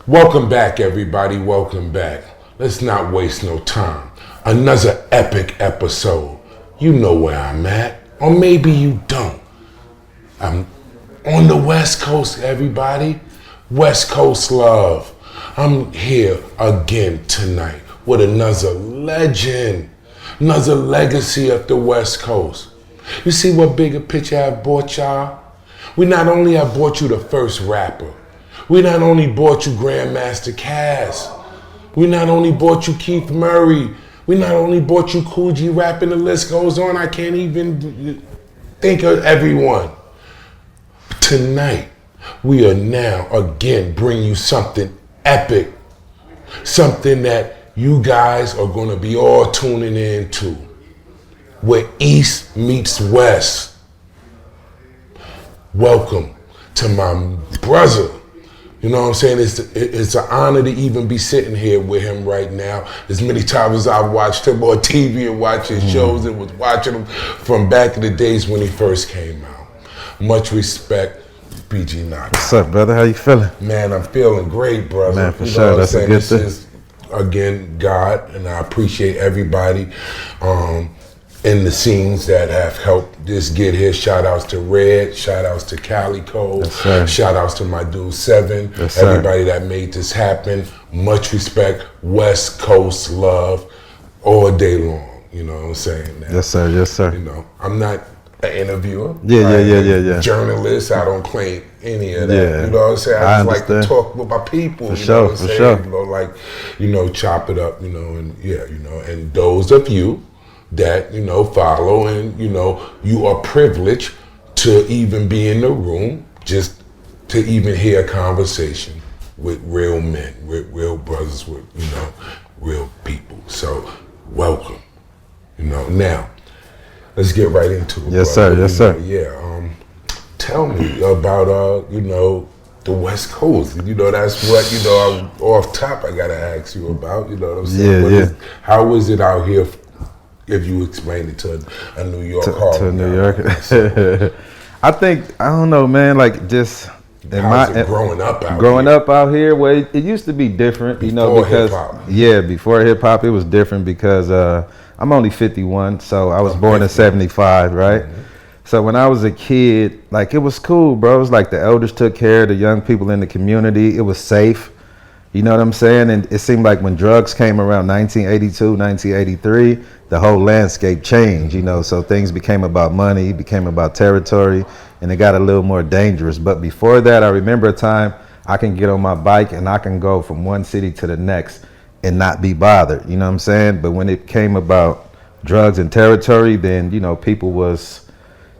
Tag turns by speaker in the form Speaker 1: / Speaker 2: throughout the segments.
Speaker 1: Welcome back, everybody. Welcome back. Let's not waste no time. Another epic episode. You know where I'm at, or maybe you don't. I'm on the West Coast, everybody. West Coast love. I'm here again tonight with another legend, another legacy of the West Coast. You see what Bigga Picture have bought y'all? We not only have bought you the first rapper, we not only bought you Grandmaster Caz, we not only bought you Keith Murray, we not only bought you Cool G Rap, and the list goes on. I can't even think of everyone. Tonight, we are now again bringing you something epic, something that you guys are going to be all tuning in to, where East meets West. Welcome to my brother. You know what I'm saying? It's an honor to even be sitting here with him right now. As many times as I've watched him on TV and watched his shows and was watching him from back in the days when he first came out. Much respect, BG Knocc Out.
Speaker 2: What's up, brother? How you feeling?
Speaker 1: Man, I'm feeling great, brother.
Speaker 2: Man, for sure. That's a good thing.
Speaker 1: This is, again, God, and I appreciate everybody in the scenes that have helped this get here. Shout outs to Red, shout outs to Calico,
Speaker 2: yes,
Speaker 1: shout outs to my dude Seven,
Speaker 2: yes,
Speaker 1: everybody that made this happen. Much respect, West Coast love all day long. You know what I'm saying? Now,
Speaker 2: yes, sir. Yes, sir.
Speaker 1: You know, I'm not an interviewer.
Speaker 2: Yeah.
Speaker 1: Journalist, I don't claim any of that.
Speaker 2: Yeah.
Speaker 1: You know what I'm saying? I just like to
Speaker 2: understand.
Speaker 1: talk with my people.
Speaker 2: For
Speaker 1: you know
Speaker 2: sure,
Speaker 1: what I'm
Speaker 2: for
Speaker 1: saying?
Speaker 2: sure.
Speaker 1: You know, like, you know, chop it up, you know, and yeah, you know, and those of you that, you know, follow and, you know, you are privileged to even be in the room, just to even hear a conversation with real men, with real brothers, with, you know, real people. So, welcome. You know, now, let's get right into it.
Speaker 2: Yes,
Speaker 1: brother.
Speaker 2: sir. Yes,
Speaker 1: You know,
Speaker 2: sir.
Speaker 1: Tell me about, you know, the West Coast. You know, that's what, you know, off top I gotta ask you about. You know what I'm saying?
Speaker 2: Yeah.
Speaker 1: How is it out here? If you explain it to a New York
Speaker 2: To New York. I don't know, man, like just
Speaker 1: how's it growing up out
Speaker 2: here? Up out here, well, it used to be different, you know, because before hip hop it was different because I'm only 51, so I was born in 75, right? Mm-hmm. So when I was a kid, like it was cool, bro. It was like the elders took care of the young people in the community. It was safe. You know what I'm saying? And it seemed like when drugs came around 1982, 1983, the whole landscape changed, you know, so things became about money, became about territory, and it got a little more dangerous. But before that, I remember a time I can get on my bike and I can go from one city to the next and not be bothered, you know what I'm saying? But when it came about drugs and territory, then, you know, people was,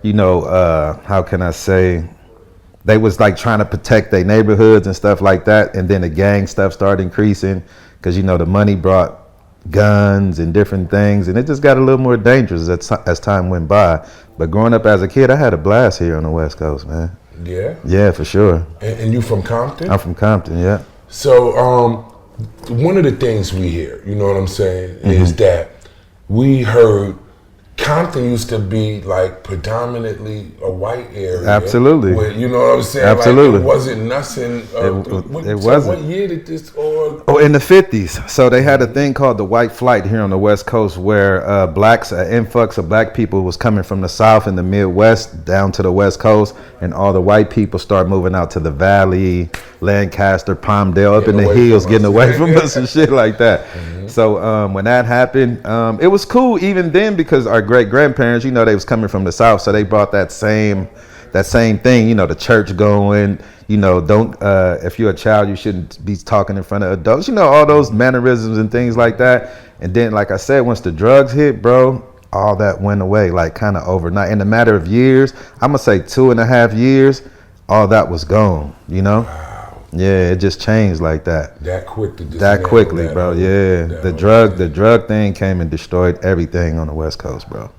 Speaker 2: you know, how can I say, they was like trying to protect their neighborhoods and stuff like that. And then the gang stuff started increasing because, you know, the money brought guns and different things. And it just got a little more dangerous as time went by. But growing up as a kid, I had a blast here on the West Coast, man.
Speaker 1: Yeah?
Speaker 2: Yeah, for sure.
Speaker 1: And you from Compton?
Speaker 2: I'm from Compton, yeah.
Speaker 1: So one of the things we hear, you know what I'm saying, is that we heard Compton used to be like predominantly a white area.
Speaker 2: Absolutely.
Speaker 1: Where, you know what I'm saying?
Speaker 2: Absolutely.
Speaker 1: Like, it wasn't nothing.
Speaker 2: It wasn't.
Speaker 1: What year did this all?
Speaker 2: Oh, in the 50s. So they had a thing called the White Flight here on the West Coast where blacks, an influx of black people was coming from the South and the Midwest down to the West Coast, and all the white people started moving out to the Valley, Lancaster, Palmdale, up in the hills, getting away from us and shit like that. So when that happened, it was cool even then because our great-grandparents, you know, they was coming from the South, so they brought that same thing, you know, the church going, you know, don't, if you're a child, you shouldn't be talking in front of adults, you know, all those mannerisms and things like that. And then, like I said, once the drugs hit, bro, all that went away, like kind of overnight. In a matter of years, I'm gonna say 2.5 years, all that was gone, you know? Wow. Yeah, it just changed like that.
Speaker 1: That quickly,
Speaker 2: bro. Yeah, the drug thing came and destroyed everything on the West Coast, bro.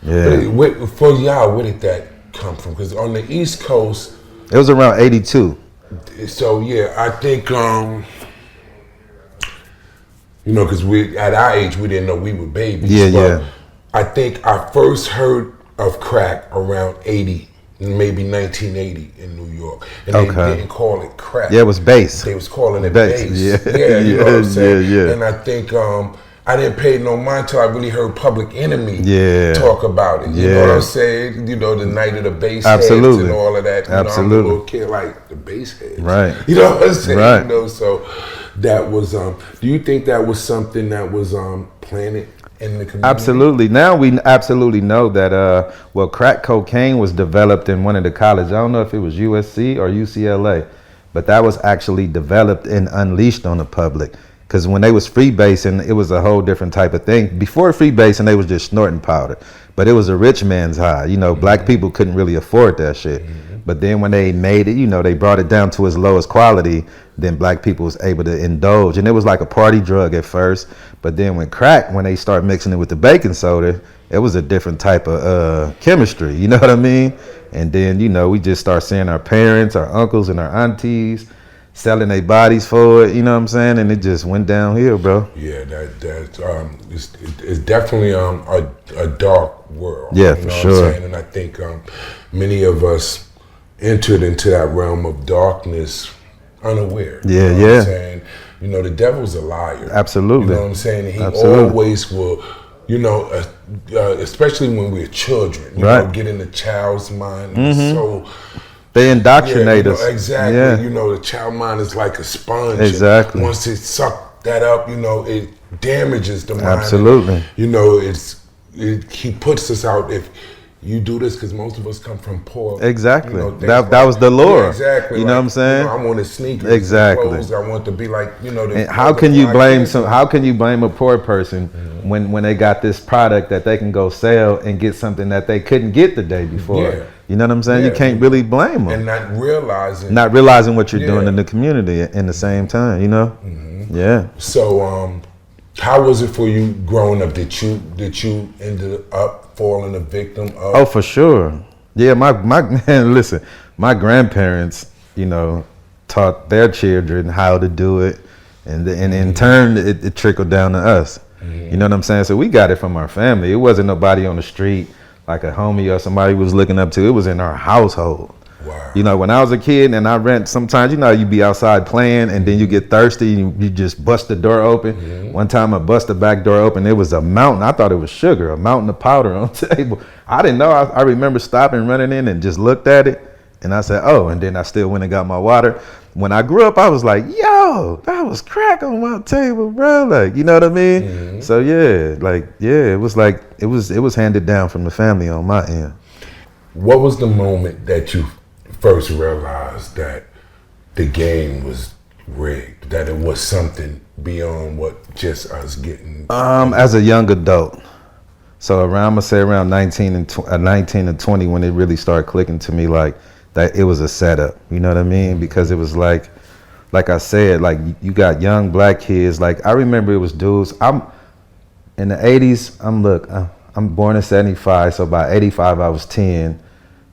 Speaker 2: Yeah.
Speaker 1: But for y'all, where did that come from? Because on the East Coast,
Speaker 2: it was around 82.
Speaker 1: So yeah, I think you know, because we at our age we didn't know we were babies.
Speaker 2: Yeah.
Speaker 1: I think I first heard of crack around 80. maybe 1980 in New York, and they didn't call it crack.
Speaker 2: Yeah, it was bass.
Speaker 1: They was calling it bass.
Speaker 2: Yeah,
Speaker 1: you know what I'm saying?
Speaker 2: Yeah.
Speaker 1: And I think I didn't pay no mind till I really heard Public Enemy talk about it. You know what I'm saying? You know, the night of the bass heads and all of that. You know, I'm a little kid like the bass heads.
Speaker 2: Right.
Speaker 1: You know what I'm saying?
Speaker 2: Right.
Speaker 1: You know, so that was. Do you think that was something that was planted in the community?
Speaker 2: Absolutely. Now we absolutely know that crack cocaine was developed in one of the colleges. I don't know if it was USC or UCLA, but that was actually developed and unleashed on the public. Because when they was freebasing, it was a whole different type of thing. Before freebasing, they was just snorting powder, but it was a rich man's high. You know, black people couldn't really afford that shit. But then when they made it, you know, they brought it down to its lowest quality, then black people was able to indulge. And it was like a party drug at first. But then when they started mixing it with the baking soda, it was a different type of chemistry. You know what I mean? And then, you know, we just start seeing our parents, our uncles, and our aunties selling their bodies for it, you know what I'm saying? And it just went downhill, bro.
Speaker 1: Yeah, it's definitely a dark world.
Speaker 2: Yeah,
Speaker 1: you
Speaker 2: for
Speaker 1: know
Speaker 2: sure.
Speaker 1: What I'm saying? And I think many of us entered into that realm of darkness unaware.
Speaker 2: Yeah,
Speaker 1: you know what I'm saying? You know, the devil's a liar.
Speaker 2: Absolutely.
Speaker 1: You know what I'm saying? And he
Speaker 2: Absolutely.
Speaker 1: always will, you know, especially when we're children, you
Speaker 2: Right.
Speaker 1: know, get in the child's mind. And so
Speaker 2: they indoctrinate us.
Speaker 1: Exactly.
Speaker 2: Yeah.
Speaker 1: You know, the child mind is like a sponge.
Speaker 2: Exactly.
Speaker 1: And once it sucked that up, you know, it damages the mind.
Speaker 2: Absolutely.
Speaker 1: And, you know, he puts us out if you do this because most of us come from poor.
Speaker 2: Exactly.
Speaker 1: You know,
Speaker 2: that was the lure.
Speaker 1: Yeah, exactly.
Speaker 2: You know what I'm saying?
Speaker 1: You know, I want the sneakers.
Speaker 2: Exactly.
Speaker 1: Clothes. I want to be like, you know.
Speaker 2: And how can you blame a poor person when they got this product that they can go sell and get something that they couldn't get the day before?
Speaker 1: Yeah.
Speaker 2: You know what I'm saying? You can't really blame them.
Speaker 1: And not
Speaker 2: realizing what you're doing in the community in the same time, you know? Yeah.
Speaker 1: So how was it for you growing up? Did you end up falling a victim of?
Speaker 2: Oh, for sure. Yeah, my man, listen, my grandparents, you know, taught their children how to do it, and in turn it trickled down to us. You know what I'm saying? So we got it from our family. It wasn't nobody on the street like a homie or somebody was looking up to. It was in our household.
Speaker 1: Wow.
Speaker 2: You know, when I was a kid and I rent, sometimes, you know, you be outside playing and then you get thirsty and you just bust the door open. One time I bust the back door open, it was a mountain. I thought it was sugar, a mountain of powder on the table. I didn't know. I remember stopping, running in and just looked at it. And I said, oh, and then I still went and got my water. When I grew up, I was like, yo, that was crack on my table, bro. Like, you know what I mean? So yeah, it was handed down from the family on my end.
Speaker 1: What was the moment that you first realized that the game was rigged, that it was something beyond what just us getting?
Speaker 2: As a young adult. So I'm gonna say around 19 and 20 when it really started clicking to me, like that it was a setup. You know what I mean? Because it was like I said, like you got young black kids. Like I remember it was dudes. I'm in the 80s. I'm born in 75, so by 85 I was 10.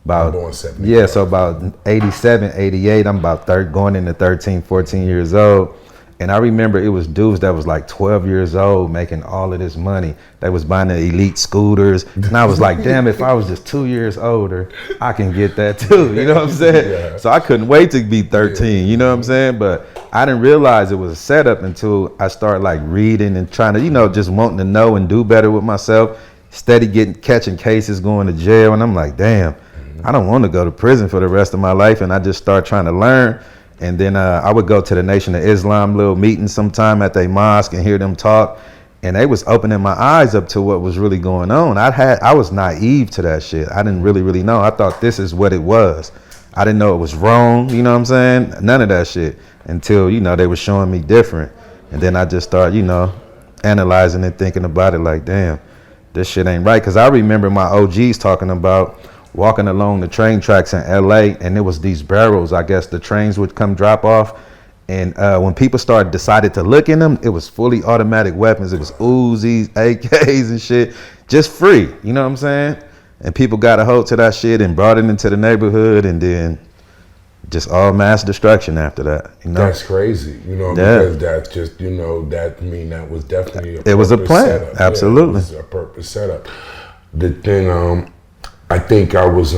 Speaker 1: I'm born 75.
Speaker 2: Yeah, so about 87, 88, I'm about going into 13, 14 years old. And I remember it was dudes that was like 12 years old making all of this money. They was buying the elite scooters. And I was like, damn, if I was just 2 years older, I can get that too. You know what I'm saying?
Speaker 1: Yeah.
Speaker 2: So I couldn't wait to be 13, you know what I'm saying? But I didn't realize it was a setup until I started like reading and trying to, you know, just wanting to know and do better with myself. Steady catching cases, going to jail. And I'm like, damn, I don't want to go to prison for the rest of my life. And I just started trying to learn. And then I would go to the Nation of Islam little meetings sometime at their mosque and hear them talk. And they was opening my eyes up to what was really going on. I was naive to that shit. I didn't really know. I thought this is what it was. I didn't know it was wrong. You know what I'm saying? None of that shit until, you know, they were showing me different. And then I just started, you know, analyzing and thinking about it like, damn, this shit ain't right. Because I remember my OGs talking about walking along the train tracks in LA, and there was these barrels. I guess the trains would come drop off, and when people decided to look in them, it was fully automatic weapons. It was Uzis, AKs and shit, just free. You know what I'm saying? And people got a hold to that shit and brought it into the neighborhood, and then just all mass destruction after that. You know?
Speaker 1: That's crazy, you know, because that's just, you know, that was definitely
Speaker 2: it was a plan.
Speaker 1: Setup.
Speaker 2: Absolutely,
Speaker 1: it was a purpose setup. The thing, I think I was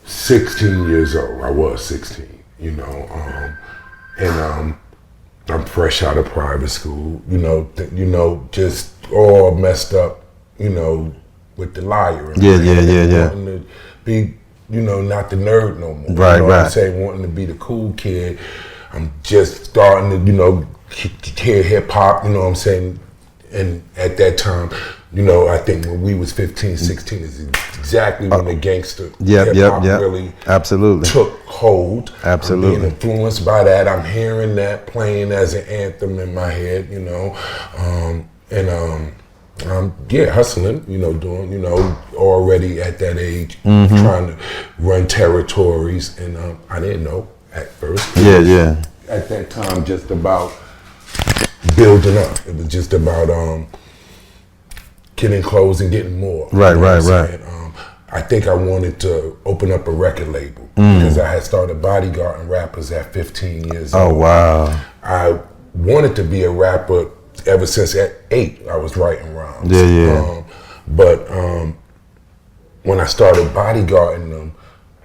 Speaker 1: 16 years old. I was 16, you know, and I'm fresh out of private school, you know, just all messed up, you know, with the liar.
Speaker 2: Yeah.
Speaker 1: Wanting to be, you know, not the nerd no more.
Speaker 2: Right,
Speaker 1: you know what I'm
Speaker 2: right.
Speaker 1: saying? Wanting to be the cool kid. I'm just starting to, you know, hear hip hop, you know what I'm saying? And at that time, you know, I think when we was 15, 16 is exactly when the gangster hip hop really
Speaker 2: absolutely
Speaker 1: took hold.
Speaker 2: Absolutely.
Speaker 1: I'm being influenced by that. I'm hearing that playing as an anthem in my head, you know. Hustling, you know, doing, you know, already at that age, trying to run territories. And I didn't know at first. At that time, just about building up. It was just about getting clothes and getting more.
Speaker 2: Right.
Speaker 1: I think I wanted to open up a record label because I had started bodyguarding rappers at 15 years old.
Speaker 2: Oh, wow.
Speaker 1: I wanted to be a rapper ever since at 8. I was writing rhymes. But when I started bodyguarding them,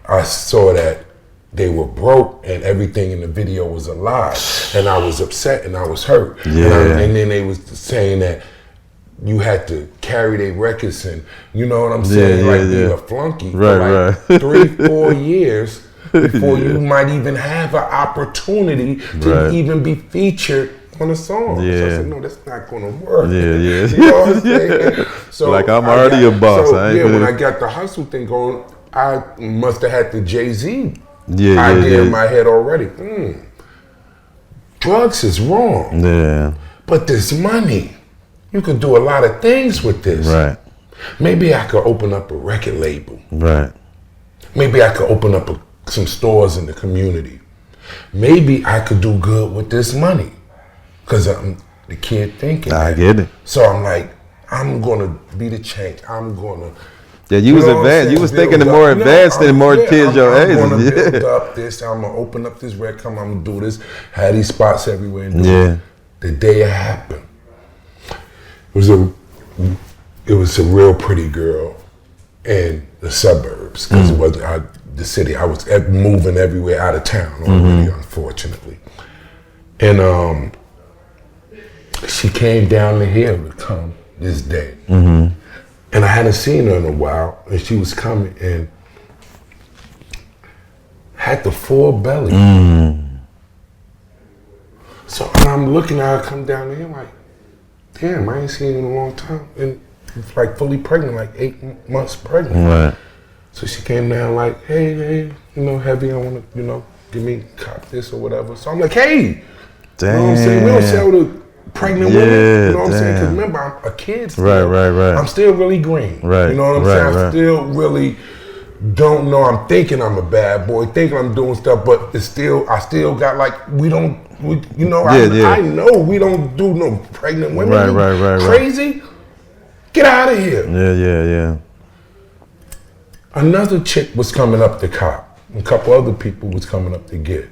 Speaker 1: I saw that they were broke and everything in the video was a lie. And I was upset and I was hurt. And then they was saying that you had to carry their records and, you know what I'm saying, being a flunky for 3-4 years before you might even have an opportunity to even be featured on a song. So I said, no, that's not gonna work. You know what I'm saying? So
Speaker 2: like I'm already a boss.
Speaker 1: So, when I got the hustle thing going, I must have had the Jay-Z idea in my head already. Drugs is wrong. But this money, you could do a lot of things with this. Maybe I could open up a record label. Maybe I could open up some stores in the community. Maybe I could do good with this money. Because I'm the kid thinking.
Speaker 2: I get it.
Speaker 1: So I'm like, I'm gonna be the change. I'm gonna.
Speaker 2: Yeah, you was advanced. You was thinking more advanced than more kids your age.
Speaker 1: I'm gonna build up this. I'm gonna open up this record. I'm gonna do this. Had these spots everywhere. And the day it happened, it was a real pretty girl in the suburbs because it wasn't the city. I was moving everywhere out of town already, unfortunately, and she came down the hill to come this day. And I hadn't seen her in a while, and she was coming and had the full belly. So I'm looking at her come down the hill like, damn, I ain't seen her in a long time. And it's like fully pregnant, like 8 months pregnant. So she came down like, hey, you know, heavy, I wanna, you know, give me cop this or whatever. So I'm like, hey, you know what I'm saying? We don't sell the pregnant women, you know what I'm saying? Because remember, I'm a kid still.
Speaker 2: Right.
Speaker 1: I'm still really green. You know what I'm saying? I still really don't know. I'm thinking I'm a bad boy, thinking I'm doing stuff, but it's still, I still got like, I know we don't do no pregnant women. Right. Crazy? Get out of here.
Speaker 2: Yeah.
Speaker 1: Another chick was coming up to cop. A couple other people was coming up to get.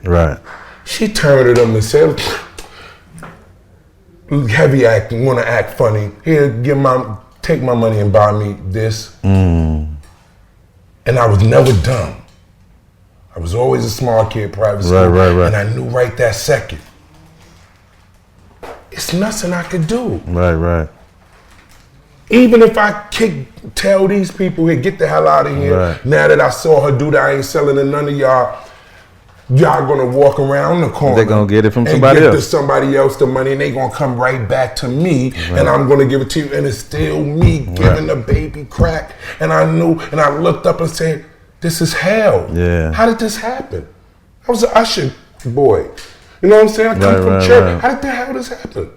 Speaker 1: She turned to them and said, heavy acting, want to act funny. Here, take my money and buy me this. And I was never dumb. I was always a smart kid, private school. And I knew right that second, it's nothing I could do. Even if I tell these people, hey, get the hell out of here. Now that I saw her do that, I ain't selling to none of y'all. Y'all gonna walk around the corner.
Speaker 2: They're gonna get it from somebody else.
Speaker 1: And give somebody else the money, and they gonna come right back to me, and I'm gonna give it to you, and it's still me giving the baby crack. And I knew, and I looked up and said, this is hell. How did this happen? I was an usher boy. You know what I'm saying? I come from church. How did the hell this happen?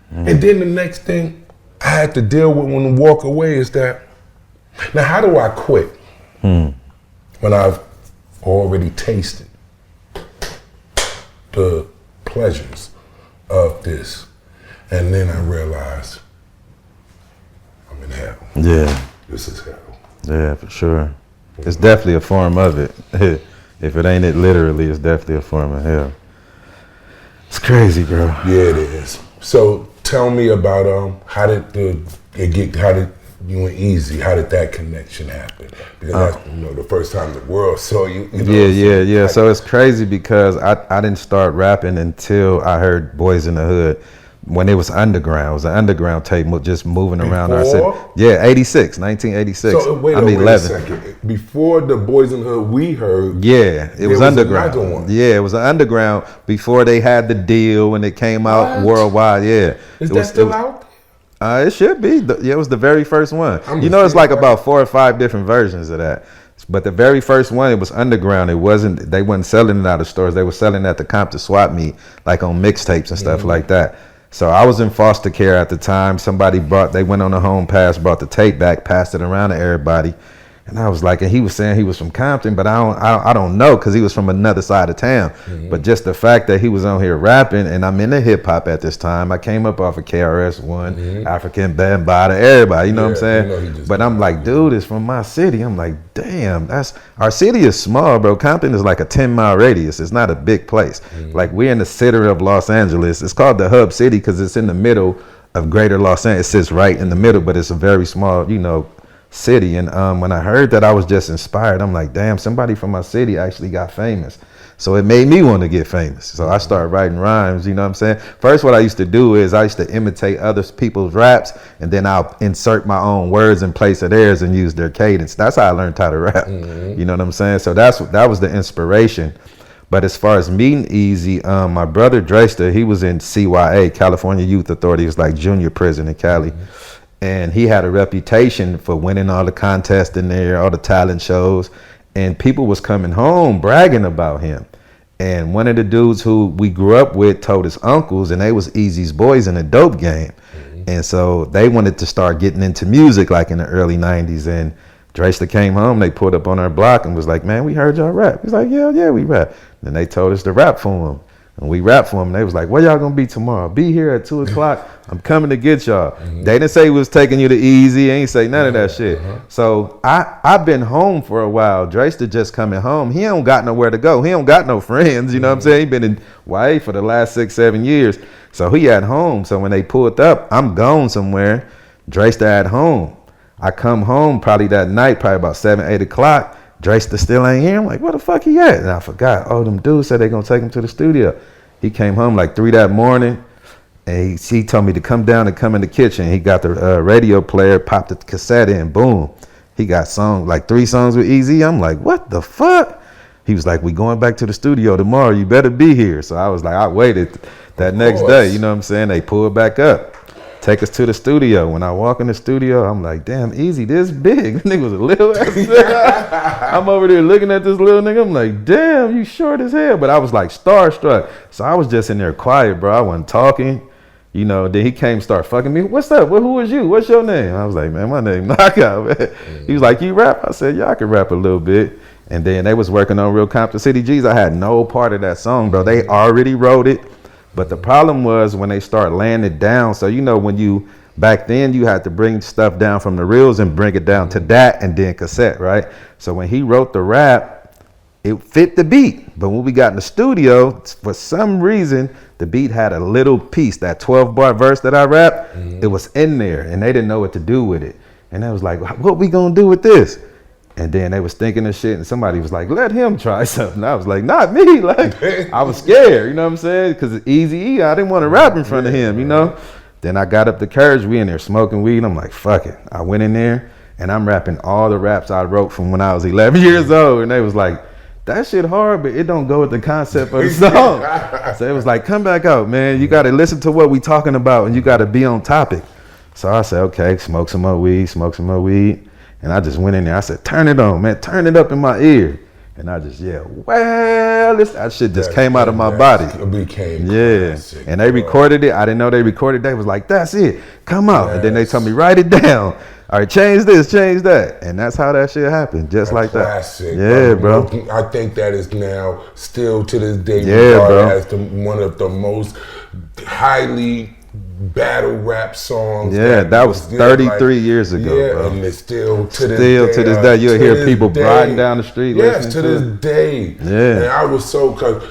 Speaker 1: And then the next thing I had to deal with when I walk away is that, now how do I quit when I've already tasted the pleasures of this? And then I realized I'm in hell. This is hell.
Speaker 2: Yeah, for sure. It's definitely a form of it. If it ain't it literally, it's definitely a form of hell. It's crazy, bro.
Speaker 1: Yeah, it is. So tell me about how did you and Eazy, how did that connection happen? Because that's the first time the world saw you.
Speaker 2: Yeah. So it's crazy because I didn't start rapping until I heard Boys in the Hood. When it was underground, it was an underground tape just moving around our city. Yeah, 1986.
Speaker 1: So wait a second. Before the Boys in the Hood we heard.
Speaker 2: Yeah, it was underground. Yeah, it was an underground before they had the deal when it came out worldwide. Yeah,
Speaker 1: is that still out?
Speaker 2: It should be. It was the very first one. It's like about 4 or 5 different versions of that. But the very first one, it was underground. They wasn't selling it out of stores. They were selling it at the Compton swap meet, like on mixtapes and stuff like that. So I was in foster care at the time. They went on a home pass, brought the tape back, passed it around to everybody. And I was like, and he was saying he was from Compton, but I don't know, because he was from another side of town. But just the fact that he was on here rapping, and I'm into hip hop at this time. I came up off of KRS-One, African Bambaataa, everybody, you know what I'm saying? But I'm like, dude, it's from my city. I'm like, damn, our city is small, bro. Compton is like a 10-mile radius. It's not a big place. Like, we're in the center of Los Angeles. It's called the Hub City because it's in the middle of greater Los Angeles. It sits right in the middle, but it's a very small, city. And when I heard that, I was just inspired. I'm like, damn, somebody from my city actually got famous. So it made me want to get famous. So I started writing rhymes, you know what I'm saying? First, what I used to do is I used to imitate other people's raps, and then I'll insert my own words in place of theirs and use their cadence. That's how I learned how to rap. You know what I'm saying? So that was the inspiration. But as far as meeting Eazy, my brother Dresta, he was in CYA, California Youth Authority. It was like junior prison in Cali. And he had a reputation for winning all the contests in there, all the talent shows. And people was coming home bragging about him. And one of the dudes who we grew up with told his uncles, and they was Eazy's boys in a dope game. And so they wanted to start getting into music like in the early 90s. And Dresta came home, they pulled up on our block and was like, man, we heard y'all rap. He's like, yeah, we rap. And they told us to rap for him. And we rapped for them. And they was like, where y'all gonna be tomorrow? Be here at 2 o'clock. I'm coming to get y'all. They didn't say we was taking you to Eazy. Ain't say none of that shit. So I've been home for a while. Dresta just coming home. He don't got nowhere to go. He don't got no friends. You know what I'm saying? He been in YA for the last 6-7 years. So he at home. So when they pulled up, I'm gone somewhere. Dresta at home. I come home probably that night, probably about 7-8 o'clock. Dresta still ain't here. I'm like, where the fuck he at? And I forgot. Oh, them dudes said they gonna take him to the studio. He came home like 3 that morning, and he told me to come down and come in the kitchen. He got the radio player, popped the cassette in, boom. He got like 3 songs with Eazy. I'm like, what the fuck? He was like, we going back to the studio tomorrow. You better be here. So I was like, I waited that next day. You know what I'm saying? They pulled back up. Take us to the studio. When I walk in the studio, I'm like, damn, Eazy, this big. This nigga was a little ass nigga. I'm over there looking at this little nigga. I'm like, damn, you short as hell. But I was like starstruck. So I was just in there quiet, bro. I wasn't talking. Then he came start fucking me. What's up? Who is you? What's your name? I was like, man, my name Knocc Out, man. He was like, you rap? I said, yeah, I can rap a little bit. And then they was working on Real Compton City G's. I had no part of that song, bro. They already wrote it. But the problem was when they start laying it down. So, back then you had to bring stuff down from the reels and bring it down to that and then cassette, right? So when he wrote the rap, it fit the beat. But when we got in the studio, for some reason, the beat had a little piece, that 12-bar verse that I rapped, it was in there and they didn't know what to do with it. And they was like, what we gonna do with this? And then they was thinking of shit, and somebody was like, let him try something. I was like, not me. Like, I was scared, you know what I'm saying? Because Eazy-E, I didn't want to rap in front of him, Then I got up the courage. We in there smoking weed. I'm like, fuck it. I went in there, and I'm rapping all the raps I wrote from when I was 11 years old. And they was like, that shit hard, but it don't go with the concept of the song. So it was like, come back out, man. You got to listen to what we talking about, and you got to be on topic. So I said, okay, smoke some more weed. And I just went in there. I said, turn it on, man. Turn it up in my ear. And I just yelled, well, that shit just came out of my body.
Speaker 1: It became
Speaker 2: classic, and they recorded it. I didn't know they recorded. They was like, that's it. Come out. Yes. And then they told me, write it down. All right, change this, change that. And that's how that shit happened, just like
Speaker 1: classic,
Speaker 2: that. Yeah, bro.
Speaker 1: I think that is now still to this day
Speaker 2: regarded
Speaker 1: as one of the most highly battle rap songs.
Speaker 2: Yeah, that was 33 years ago, bro.
Speaker 1: And it's still to this day.
Speaker 2: You'll hear people riding down the street.
Speaker 1: Yes, to this day.
Speaker 2: Yeah.
Speaker 1: And I was so, cause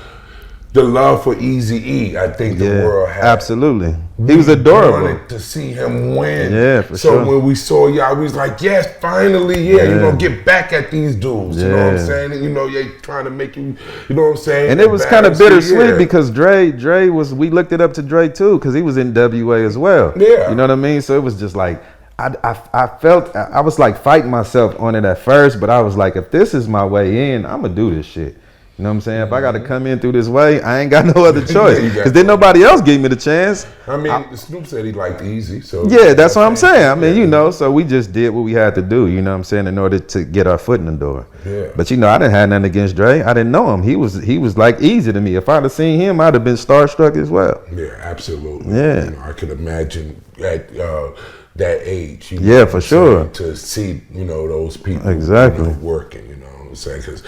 Speaker 1: the love for Eazy-E, I think the world had.
Speaker 2: Absolutely. He was adorable.
Speaker 1: We wanted to see him win.
Speaker 2: Yeah, for
Speaker 1: so
Speaker 2: sure.
Speaker 1: when we saw y'all, we was like, yes, finally, you know, get back at these dudes. You know what I'm saying? And, you know, they trying to make you know what I'm saying?
Speaker 2: And it was kind of bittersweet because Dre was, we looked it up to Dre too, because he was in WA as well.
Speaker 1: Yeah.
Speaker 2: You know what I mean? So it was just like, I felt, I was like fighting myself on it at first, but I was like, if this is my way in, I'm going to do this shit. You know what I'm saying? If I got to come in through this way, I ain't got no other choice. Because then nobody else gave me the chance.
Speaker 1: I mean, Snoop said he liked Eazy. So
Speaker 2: yeah, that's what I'm saying. I mean, you know, so we just did what we had to do, you know what I'm saying, in order to get our foot in the door.
Speaker 1: Yeah.
Speaker 2: But, you know, I didn't have nothing against Dre. I didn't know him. He was like Eazy to me. If I'd have seen him, I'd have been starstruck as well.
Speaker 1: Yeah, absolutely.
Speaker 2: Yeah.
Speaker 1: You know, I could imagine at that age. You
Speaker 2: know, for sure.
Speaker 1: To see, you know, those people
Speaker 2: exactly
Speaker 1: working, you know what I'm saying? Because,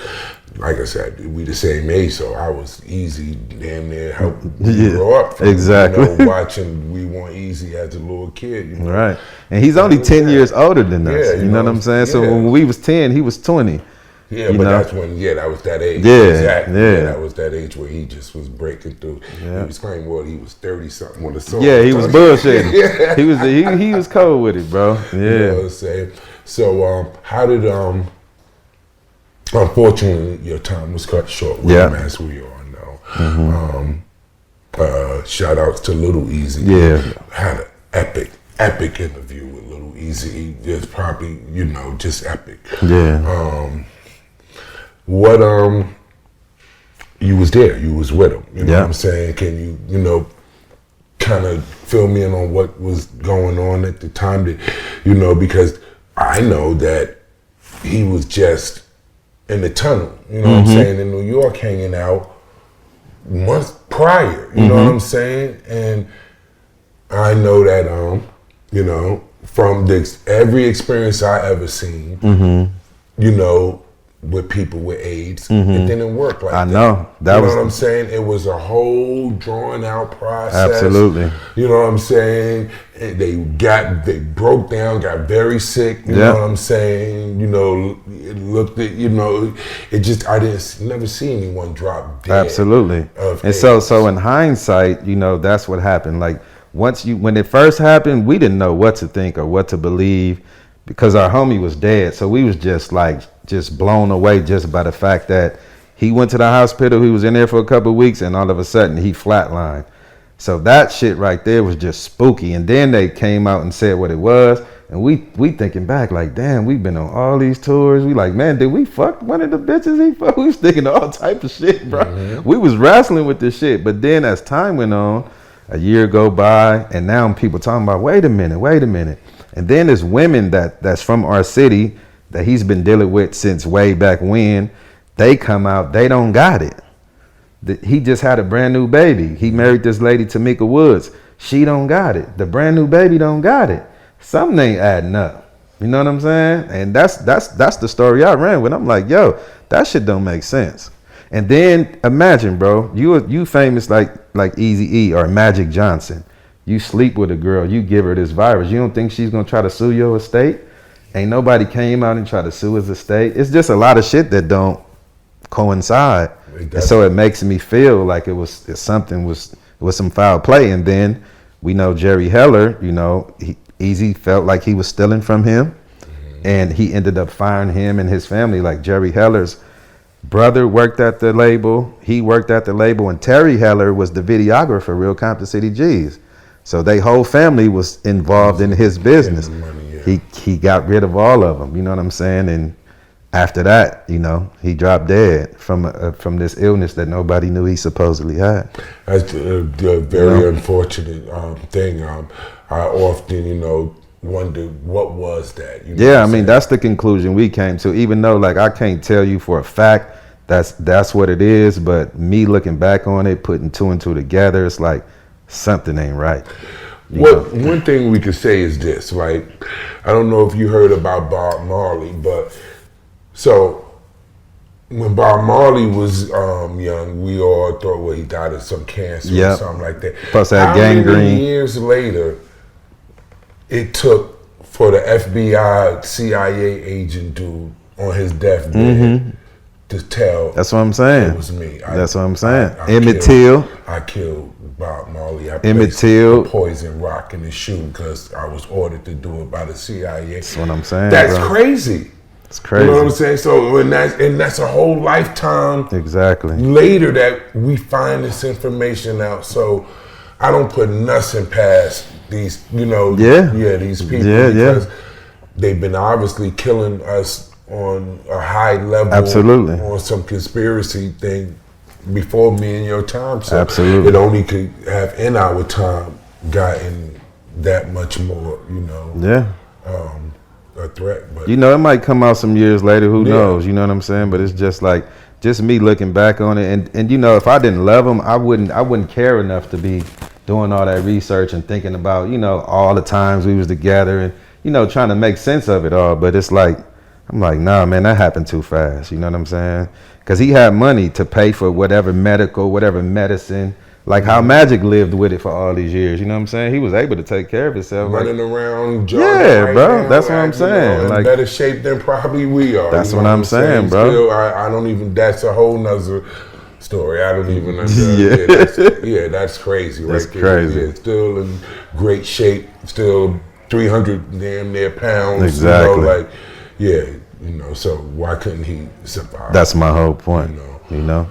Speaker 1: like I said, we the same age, so I was Eazy damn near helping grow up from,
Speaker 2: exactly.
Speaker 1: You know, watching We Want Eazy as a little kid. You know?
Speaker 2: Right. And he's only 10 years older than us.
Speaker 1: Yeah,
Speaker 2: you know what I'm saying? So when we was 10, he was 20.
Speaker 1: Yeah, but that's when, that was that age.
Speaker 2: Yeah,
Speaker 1: exactly.
Speaker 2: Yeah,
Speaker 1: that was that age where he just was breaking through. Yeah. He was claiming, he was 30-something on the song.
Speaker 2: Yeah, he was bullshitting. Yeah. He was cold with it, bro. Yeah.
Speaker 1: You know what I'm saying? So, how did, unfortunately, your time was cut short with him, as we all know. Mm-hmm. Shout outs to Little Eazy.
Speaker 2: Yeah.
Speaker 1: Had an epic interview with Little Eazy. Just probably, you know, just epic.
Speaker 2: Yeah.
Speaker 1: What you was there, you was with him, you know what I'm saying? Can you, you know, kind of fill me in on what was going on at the time that, you know, because I know that he was just in the tunnel, you know what I'm saying, in New York hanging out months prior, you know what I'm saying? And I know that, you know, from every experience I ever seen, you know, with people with AIDS, it didn't work like that.
Speaker 2: I know.
Speaker 1: You know what I'm saying? It was a whole drawn out process.
Speaker 2: Absolutely.
Speaker 1: You know what I'm saying? They broke down, got very sick. You know what I'm saying? You know, it looked at, you know, it just, I never see anyone drop dead.
Speaker 2: Absolutely. And so in hindsight, you know, that's what happened. Like when it first happened, we didn't know what to think or what to believe because our homie was dead. So we was just blown away just by the fact that he went to the hospital, he was in there for a couple of weeks, and all of a sudden he flatlined. So that shit right there was just spooky. And then they came out and said what it was, and we thinking back like, damn, we've been on all these tours. We like, man, did we fuck one of the bitches he fucked? We was thinking all type of shit, bro. We was wrestling with this shit. But then as time went on, a year go by, and now people talking about, wait a minute. And then there's women that's from our city that he's been dealing with since way back when. They come out, they don't got it. He just had a brand new baby. He married this lady, Tamika Woods. She don't got it. The brand new baby don't got it. Something ain't adding up. You know what I'm saying? And that's the story I ran with. I'm like, yo, that shit don't make sense. And then imagine, bro, you famous like Eazy-E or Magic Johnson. You sleep with a girl, you give her this virus. You don't think she's gonna try to sue your estate? Ain't nobody came out and tried to sue his estate. It's just a lot of shit that don't coincide. And so it makes me feel like it was some foul play. And then we know Jerry Heller, you know, Eazy felt like he was stealing from him, and he ended up firing him and his family. Like Jerry Heller's brother worked at the label, he worked at the label, and Terry Heller was the videographer, Real Compton City G's. So they whole family was involved in his business. He got rid of all of them, you know what I'm saying? And after that, you know, he dropped dead from this illness that nobody knew he supposedly had.
Speaker 1: That's a very unfortunate thing. I often, you know, wonder what was that. You know
Speaker 2: yeah, I mean, that's the conclusion we came to. Even though, like, I can't tell you for a fact that's what it is, but me looking back on it, putting two and two together, it's like something ain't right.
Speaker 1: One thing we could say is this, right? I don't know if you heard about Bob Marley, but so when Bob Marley was young, we all thought, he died of some cancer or something like that.
Speaker 2: Plus that gangrene.
Speaker 1: How many years later it took for the FBI, CIA agent dude on his deathbed to tell.
Speaker 2: That's what I'm saying.
Speaker 1: It was me.
Speaker 2: That's what I'm saying.
Speaker 1: I
Speaker 2: Emmett Till.
Speaker 1: I killed Bob Marley. I
Speaker 2: Emmett Till.
Speaker 1: Poison rock in his shoe because I was ordered to do it by the CIA.
Speaker 2: That's what I'm saying.
Speaker 1: That's
Speaker 2: bro.
Speaker 1: crazy.
Speaker 2: It's crazy.
Speaker 1: You know what I'm saying? So and that's a whole lifetime
Speaker 2: exactly
Speaker 1: later that we find this information out. So I don't put nothing past these, these people because they've been obviously killing us on a high level,
Speaker 2: absolutely,
Speaker 1: on some conspiracy thing before me and your time. So
Speaker 2: absolutely,
Speaker 1: it only could have in our time gotten that much more, a threat. But
Speaker 2: it might come out some years later. Who knows? You know what I'm saying? But it's just me looking back on it, and if I didn't love them, I wouldn't care enough to be doing all that research and thinking about all the times we was together and trying to make sense of it all. But it's like I'm like, nah, man, that happened too fast. You know what I'm saying? Because he had money to pay for whatever medicine. Like how Magic lived with it for all these years. You know what I'm saying? He was able to take care of himself.
Speaker 1: Running around,
Speaker 2: right bro. Now, that's what I'm saying.
Speaker 1: In better shape than probably we are.
Speaker 2: That's what I'm saying, bro.
Speaker 1: Still, I don't even. That's a whole nother story. I don't even. That's crazy.
Speaker 2: That's
Speaker 1: right
Speaker 2: crazy.
Speaker 1: Yeah, still in great shape. Still 300 damn near pounds.
Speaker 2: Exactly.
Speaker 1: So why couldn't he survive?
Speaker 2: That's my whole point.
Speaker 1: Now,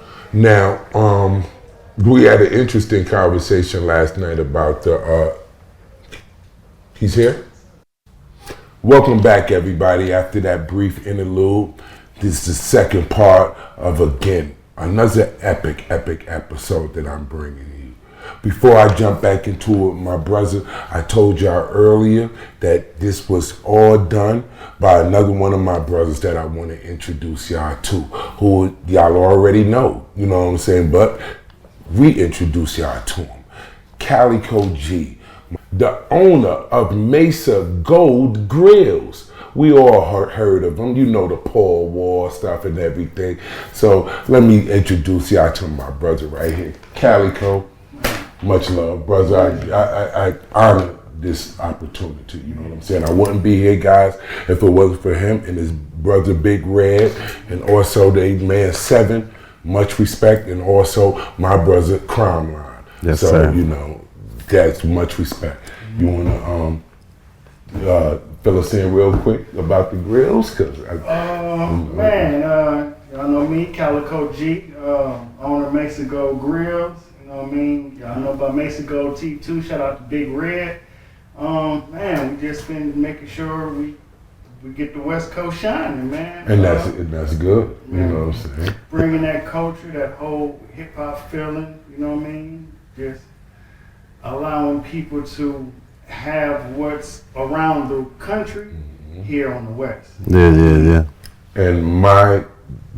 Speaker 1: we had an interesting conversation last night about the. He's here. Welcome back, everybody. After that brief interlude, this is the second part of another epic episode that I'm bringing you. Before I jump back into it, my brother, I told y'all earlier that this was all done by another one of my brothers that I want to introduce y'all to, who y'all already know, you know what I'm saying, but reintroduce y'all to him. Calico G, the owner of Mesa Gold Grills. We all heard of him, the Paul Wall stuff and everything. So let me introduce y'all to my brother right here, Calico. Much love, brother. I honor this opportunity, you know what I'm saying? I wouldn't be here, guys, if it wasn't for him and his brother Big Red, and also the man 7, much respect, and also my brother Crime Line.
Speaker 2: Yes,
Speaker 1: so,
Speaker 2: sir.
Speaker 1: That's much respect. You want to fill us in real quick about the grills?
Speaker 3: Y'all know me, Calico G, owner of Mesa Gold Grills. You know what I mean? Y'all know about Mesa Gold T2. Shout out to Big Red. We just been making sure we get the West Coast shining, man.
Speaker 1: And that's good. You know what I'm saying?
Speaker 3: Bringing that culture, that whole hip hop feeling. You know what I mean? Just allowing people to have what's around the country here on the West.
Speaker 2: Yeah.
Speaker 1: And my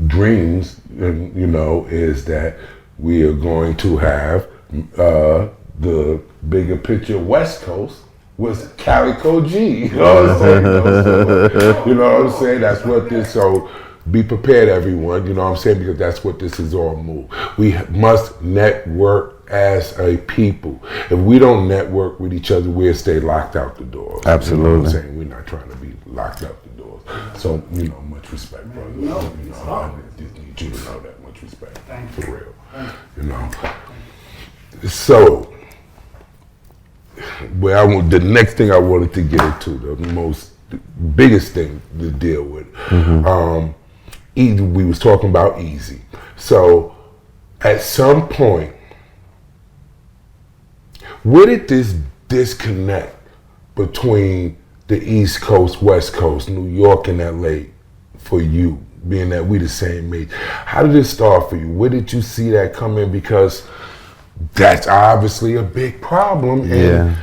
Speaker 1: dreams, is that we are going to have the Bigga Picture West Coast with Calico G. You know what I'm saying? You know what I'm saying? That's what this, so be prepared, everyone, you know what I'm saying? Because that's what this is all move. We must network as a people. If we don't network with each other, we'll stay locked out the doors.
Speaker 2: Absolutely.
Speaker 1: You know what I'm saying? We're not trying to be locked out the doors. So, much respect, brother. I just need you to know that. Much respect.
Speaker 3: Thank you.
Speaker 1: For real. So, the next thing I wanted to get into, the biggest thing to deal with, we was talking about Eazy. So, at some point, where did this disconnect between the East Coast, West Coast, New York and LA for you, being that we the same age? How did it start for you? Where did you see that come in? Because that's obviously a big problem.
Speaker 2: Yeah.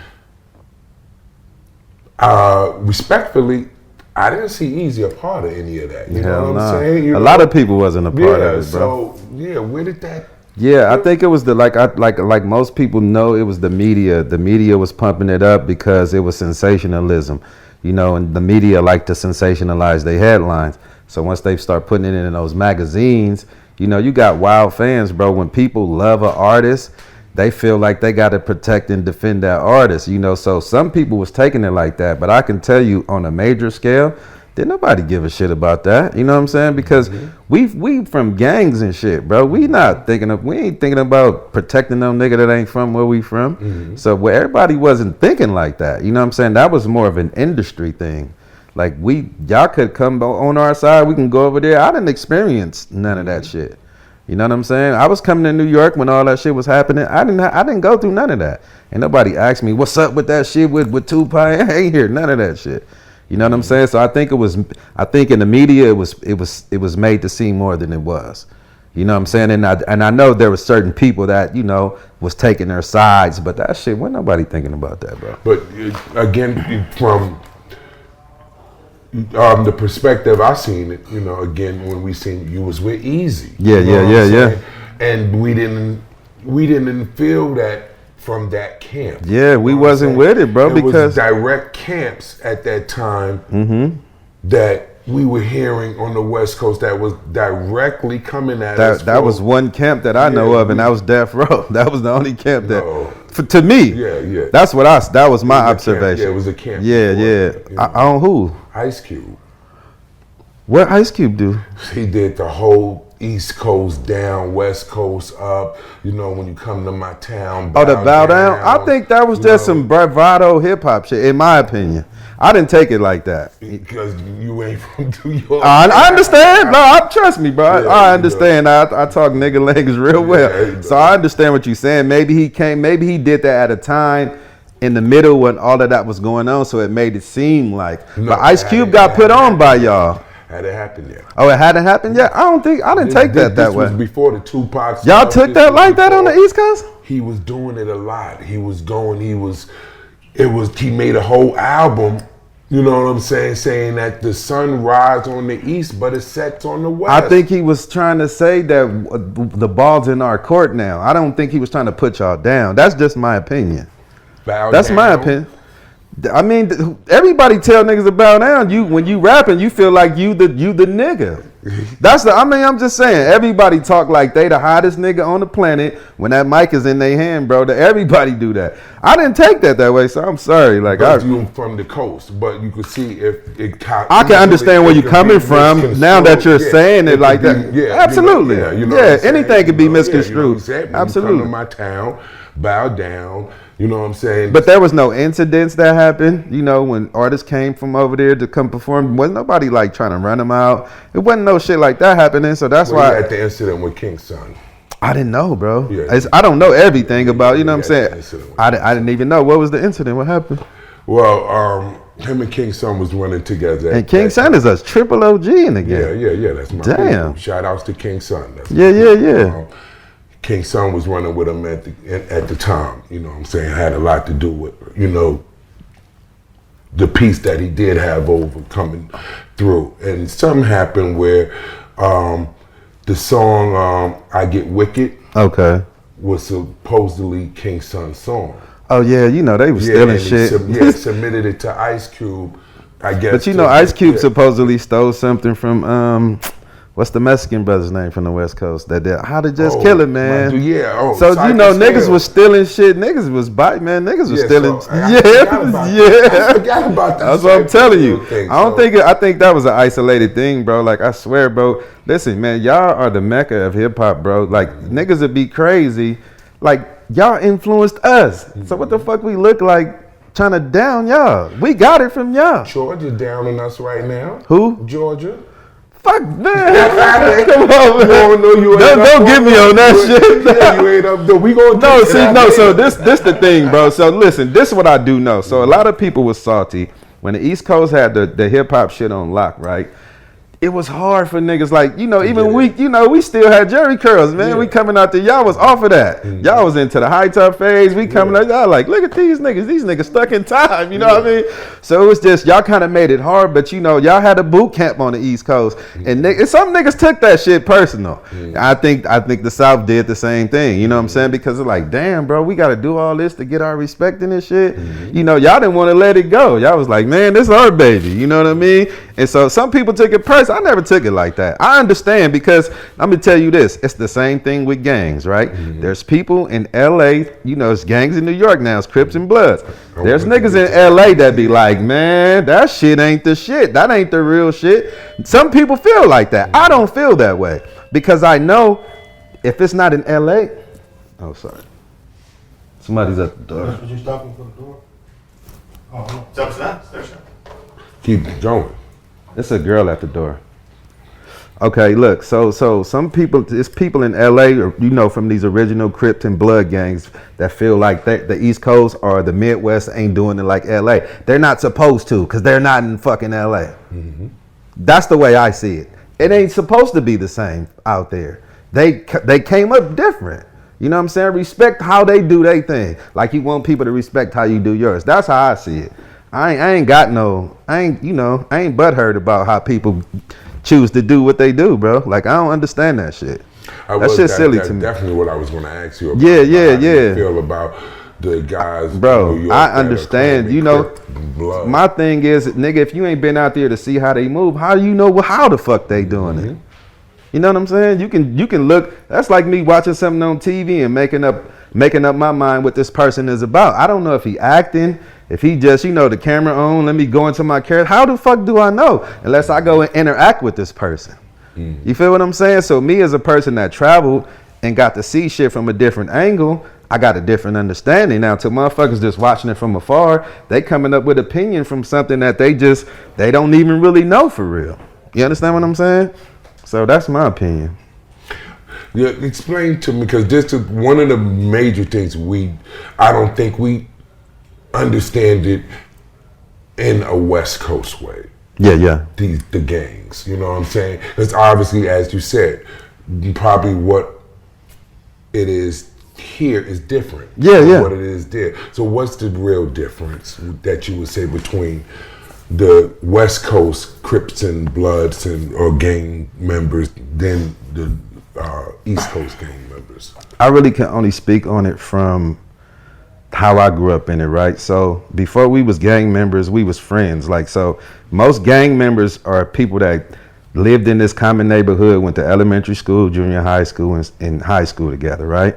Speaker 1: And respectfully, I didn't see Eazy a part of any of that. You know what I'm saying?
Speaker 2: A lot of people wasn't a part of it, bro.
Speaker 1: So where did that?
Speaker 2: Yeah, I think it was like most people know, it was the media. The media was pumping it up because it was sensationalism, and the media like to sensationalize their headlines. So once they start putting it in those magazines, you got wild fans, bro. When people love an artist, they feel like they got to protect and defend that artist, So some people was taking it like that. But I can tell you on a major scale, Didn't nobody give a shit about that. You know what I'm saying? Because we from gangs and shit, bro. We ain't thinking about protecting them nigga that ain't from where we from. So where everybody wasn't thinking like that. You know what I'm saying? That was more of an industry thing. Like y'all could come on our side. We can go over there. I didn't experience none of that shit. You know what I'm saying? I was coming to New York when all that shit was happening. I didn't go through none of that. And nobody asked me what's up with that shit with Tupac. I ain't hear none of that shit. You know what I'm saying? So I think in the media it was made to seem more than it was. You know what I'm saying? And I know there were certain people that, you know, was taking their sides, but that shit wasn't nobody thinking about that, bro.
Speaker 1: But again, from the perspective I seen it, you know, again when we seen you was with Eazy.
Speaker 2: Yeah.
Speaker 1: And we didn't feel that from that camp.
Speaker 2: Yeah, we wasn't with it, bro, because
Speaker 1: was direct camps at that time that we were hearing on the West Coast that was directly coming at us.
Speaker 2: That was one camp that I know of, and that was Death Row. That was the only camp to me.
Speaker 1: Yeah.
Speaker 2: That was my observation.
Speaker 1: Yeah, it was a camp.
Speaker 2: Yeah. On who?
Speaker 1: Ice Cube.
Speaker 2: What Ice Cube do?
Speaker 1: He did the whole East Coast down, West Coast up. You know, when you come to my town.
Speaker 2: The bow down. I think that was just some bravado hip hop shit, in my opinion. I didn't take it like that.
Speaker 1: Because you ain't from New York.
Speaker 2: I understand. No, trust me, bro. I understand. I talk nigga language real well. So I understand what you're saying. Maybe he did that at a time in the middle when all of that was going on, so it made it seem like. But Ice Cube got put on by y'all.
Speaker 1: Hadn't happened yet.
Speaker 2: Oh, it hadn't happened yet? I didn't take that way.
Speaker 1: This was before the Tupac.
Speaker 2: Y'all took that like that on the East Coast?
Speaker 1: He was doing it a lot. He made a whole album, you know what I'm saying that the sun rises on the east, but it sets on the west.
Speaker 2: I think he was trying to say that the ball's in our court now. I don't think he was trying to put y'all down. That's just my opinion. That's my opinion. I mean, everybody tell niggas to bow down. When you rapping, you feel like you the nigga. I'm just saying, everybody talk like they the hottest nigga on the planet when that mic is in their hand, bro. Everybody do that. I didn't take that way, so I'm sorry. Like, you
Speaker 1: from the coast, but you could see if it.
Speaker 2: I can understand where you're coming from now that you're saying it like that. Yeah, absolutely. Anything could be misconstrued. Absolutely.
Speaker 1: Come to my town, bow down. You know what I'm saying?
Speaker 2: But there was no incidents that happened, you know, when artists came from over there to come perform. Wasn't nobody like trying to run them out. It wasn't no shit like that happening. So that's why.
Speaker 1: You had the incident with King's son.
Speaker 2: I didn't know, bro. Yeah. I don't know everything about, you know what I'm saying? I didn't even know. What was the incident? What happened?
Speaker 1: Well, him and King's son was running together.
Speaker 2: And King's son is a triple OG in the game.
Speaker 1: Yeah. That's my
Speaker 2: damn.
Speaker 1: Shout outs to King's son.
Speaker 2: Yeah.
Speaker 1: King's son was running with him at the time, you know what I'm saying, had a lot to do with, you know, the piece that he did have over coming through. And something happened where the song I Get Wicked was supposedly King's son's song.
Speaker 2: Oh yeah, you know, they was stealing shit.
Speaker 1: Submitted it to Ice Cube, I guess.
Speaker 2: But you know, Ice Cube supposedly stole something from what's the Mexican brother's name from the West Coast? How to just kill it, man. So you know, niggas was stealing shit. Niggas was biting, man. Niggas was stealing. I forgot about that. That's what I'm telling you. I think that was an isolated thing, bro. Like I swear, bro. Listen, man, y'all are the mecca of hip hop, bro. Like niggas would be crazy. Like y'all influenced us. So what the fuck we look like trying to down y'all? We got it from y'all.
Speaker 1: Georgia downing us right now.
Speaker 2: Who?
Speaker 1: Georgia.
Speaker 2: Fuck, man. Come on, man. Don't get me on that shit.
Speaker 1: You ain't up there. We gonna
Speaker 2: so this the thing, bro. So listen, this is what I do know. So a lot of people was salty when the East Coast had the hip hop shit on lock, right? It was hard for niggas like, you know, even we still had Jerry curls, man. We coming out there, y'all was off of that. Y'all was into the high top phase. We coming out, y'all like, look at these niggas stuck in time, you know what I mean? So it was just, y'all kind of made it hard, but you know, y'all had a boot camp on the East Coast. And some niggas took that shit personal. I think the South did the same thing, you know what I'm saying? Because it's like, damn, bro, we got to do all this to get our respect in this shit. You know, y'all didn't want to let it go. Y'all was like, man, this is our baby, you know what I mean? And so some people took it personal. I never took it like that. I understand because let me tell you this. It's the same thing with gangs, right? Mm-hmm. There's people in LA, you know, it's gangs in New York now. It's Crips and Bloods. There's niggas in LA that be like, man, that shit ain't the shit. That ain't the real shit. Some people feel like that. I don't feel that way because I know if it's not in LA, oh, sorry. Somebody's at the door.
Speaker 4: Was you stopping for the door? Oh, no. It's upstairs.
Speaker 1: Keep going.
Speaker 2: It's a girl at the door. Okay, look, so some people, it's people in LA, or, you know, from these original Crips and Blood gangs that feel like the East Coast or the Midwest ain't doing it like LA. They're not supposed to because they're not in fucking LA. Mm-hmm. That's the way I see it. It ain't supposed to be the same out there. They came up different. You know what I'm saying? Respect how they do their thing. Like you want people to respect how you do yours. That's how I see it. I ain't butthurt about how people choose to do what they do, bro. Like I don't understand that shit. That shit's silly to me.
Speaker 1: Definitely what I was going to ask you about.
Speaker 2: Yeah.
Speaker 1: How you feel about the guys,
Speaker 2: bro?
Speaker 1: In New York
Speaker 2: I understand. You know, my thing is, nigga, if you ain't been out there to see how they move, how do you know how the fuck they doing it? You know what I'm saying? You can look. That's like me watching something on TV and making up my mind what this person is about. I don't know if he acting, if he just, you know, the camera on, let me go into my character. How the fuck do I know? Unless I go and interact with this person. Mm-hmm. You feel what I'm saying? So me as a person that traveled and got to see shit from a different angle, I got a different understanding. Now to motherfuckers just watching it from afar, they coming up with opinion from something that they don't even really know for real. You understand what I'm saying? So that's my opinion.
Speaker 1: Yeah, explain to me, because this is one of the major things I don't think we understand it in a West Coast way.
Speaker 2: Yeah.
Speaker 1: The gangs, you know what I'm saying? Because obviously, as you said, probably what it is here is different.
Speaker 2: Yeah.
Speaker 1: What it is there. So what's the real difference that you would say between the West Coast Crips and Bloods or gang members than the East Coast gang members?
Speaker 2: I really can only speak on it from how I grew up in it, right? So before we was gang members, we was friends. Like, so most gang members are people that lived in this common neighborhood, went to elementary school, junior high school, and high school together, right?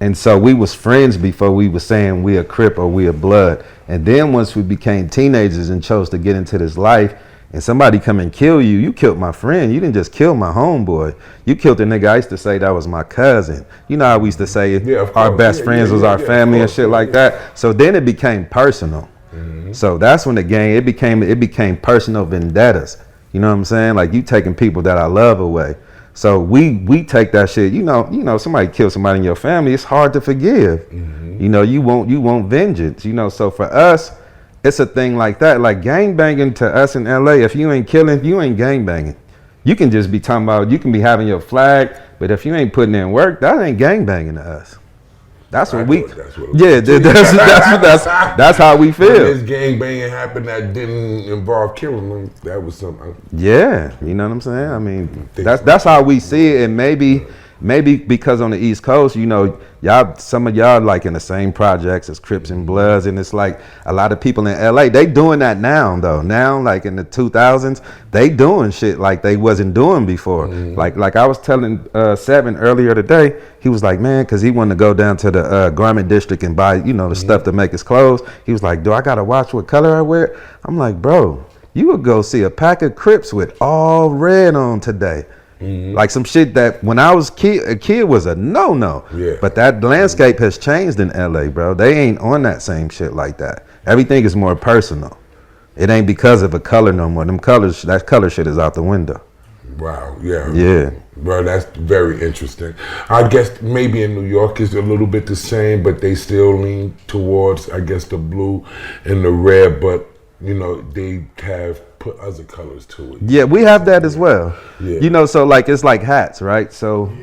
Speaker 2: And so we was friends before we was saying we a Crip or we a Blood. And then once we became teenagers and chose to get into this life, and somebody come and kill you, you killed my friend. You didn't just kill my homeboy. You killed the nigga I used to say that was my cousin. You know how we used to say our best friends was our family and shit like that. So then it became personal. Mm-hmm. So that's when the gang, it became personal vendettas. You know what I'm saying? Like you taking people that I love away. So we take that shit. You know, somebody kills somebody in your family, it's hard to forgive. Mm-hmm. You know, you want vengeance. You know, so for us, it's a thing like that. Like gang banging to us in LA, if you ain't killing, you ain't gang banging. You can just be talking about, you can be having your flag, but if you ain't putting in work, that ain't gang banging to us. That's what that's how we feel.
Speaker 1: When this gang banging happened that didn't involve killing them, that was something.
Speaker 2: Yeah, you know what I'm saying? I mean, that's how we see it, and maybe because on the East Coast, you know, some of y'all like in the same projects as Crips and Bloods, and it's like a lot of people in LA, they doing that now though. Now, like in the 2000s, they doing shit like they wasn't doing before. Mm-hmm. Like I was telling Seven earlier today, he was like, man, because he wanted to go down to the garment district and buy, you know, the stuff to make his clothes. He was like, do I gotta watch what color I wear? I'm like, bro, you would go see a pack of Crips with all red on today. Mm-hmm. Like some shit that when I was a kid was a no. Yeah. But that landscape has changed in LA, bro. They ain't on that same shit like that. Everything is more personal. It ain't because of a color no more. That color shit is out the window.
Speaker 1: Wow, yeah.
Speaker 2: Yeah.
Speaker 1: Bro, that's very interesting. I guess maybe in New York is a little bit the same, but they still lean towards, I guess, the blue and the red, but you know, they have put other colors to it. Yeah,
Speaker 2: we have that as well.
Speaker 1: Yeah.
Speaker 2: You know, so like it's like hats, right? So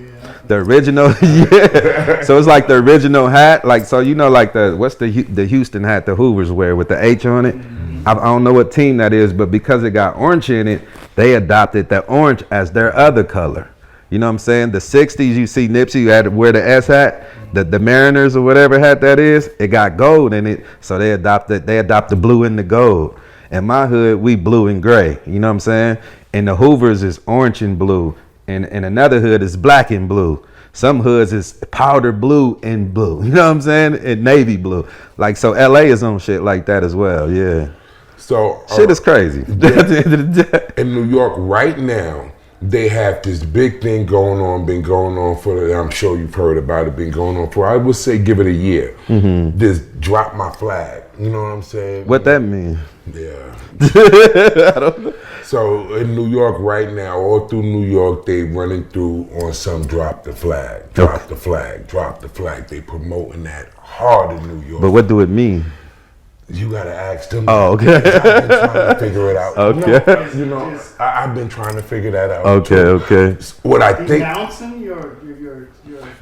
Speaker 2: the original, So it's like the original hat, like so you know, like what's the Houston hat the Hoovers wear with the H on it? Mm-hmm. I don't know what team that is, but because it got orange in it, they adopted that orange as their other color. You know what I'm saying? The 60s, you see Nipsey, you had to wear the S hat, the Mariners or whatever hat that is, it got gold in it, so they adopted blue and the gold. In my hood, we blue and gray. You know what I'm saying? And the Hoovers is orange and blue. And another hood is black and blue. Some hoods is powder blue and blue. You know what I'm saying? And navy blue. Like, so LA is on shit like that as well. Yeah.
Speaker 1: So
Speaker 2: shit is crazy.
Speaker 1: In New York right now, they have this big thing been going on for, I'm sure you've heard about it, been going on for, I would say give it a year. Mm-hmm. This drop my flag. You know what I'm saying?
Speaker 2: What that mean?
Speaker 1: Yeah.
Speaker 2: I don't know.
Speaker 1: So in New York right now, all through New York, they running through on some drop the flag, drop the flag, drop the flag. They promoting that hard in New York.
Speaker 2: But what do it mean?
Speaker 1: You gotta ask them.
Speaker 2: Oh, okay.
Speaker 1: I've been trying to figure it out.
Speaker 2: Okay.
Speaker 1: You know, I've been trying to figure that out.
Speaker 2: Okay,
Speaker 1: too.
Speaker 2: okay.
Speaker 1: What I think.
Speaker 3: Denouncing your.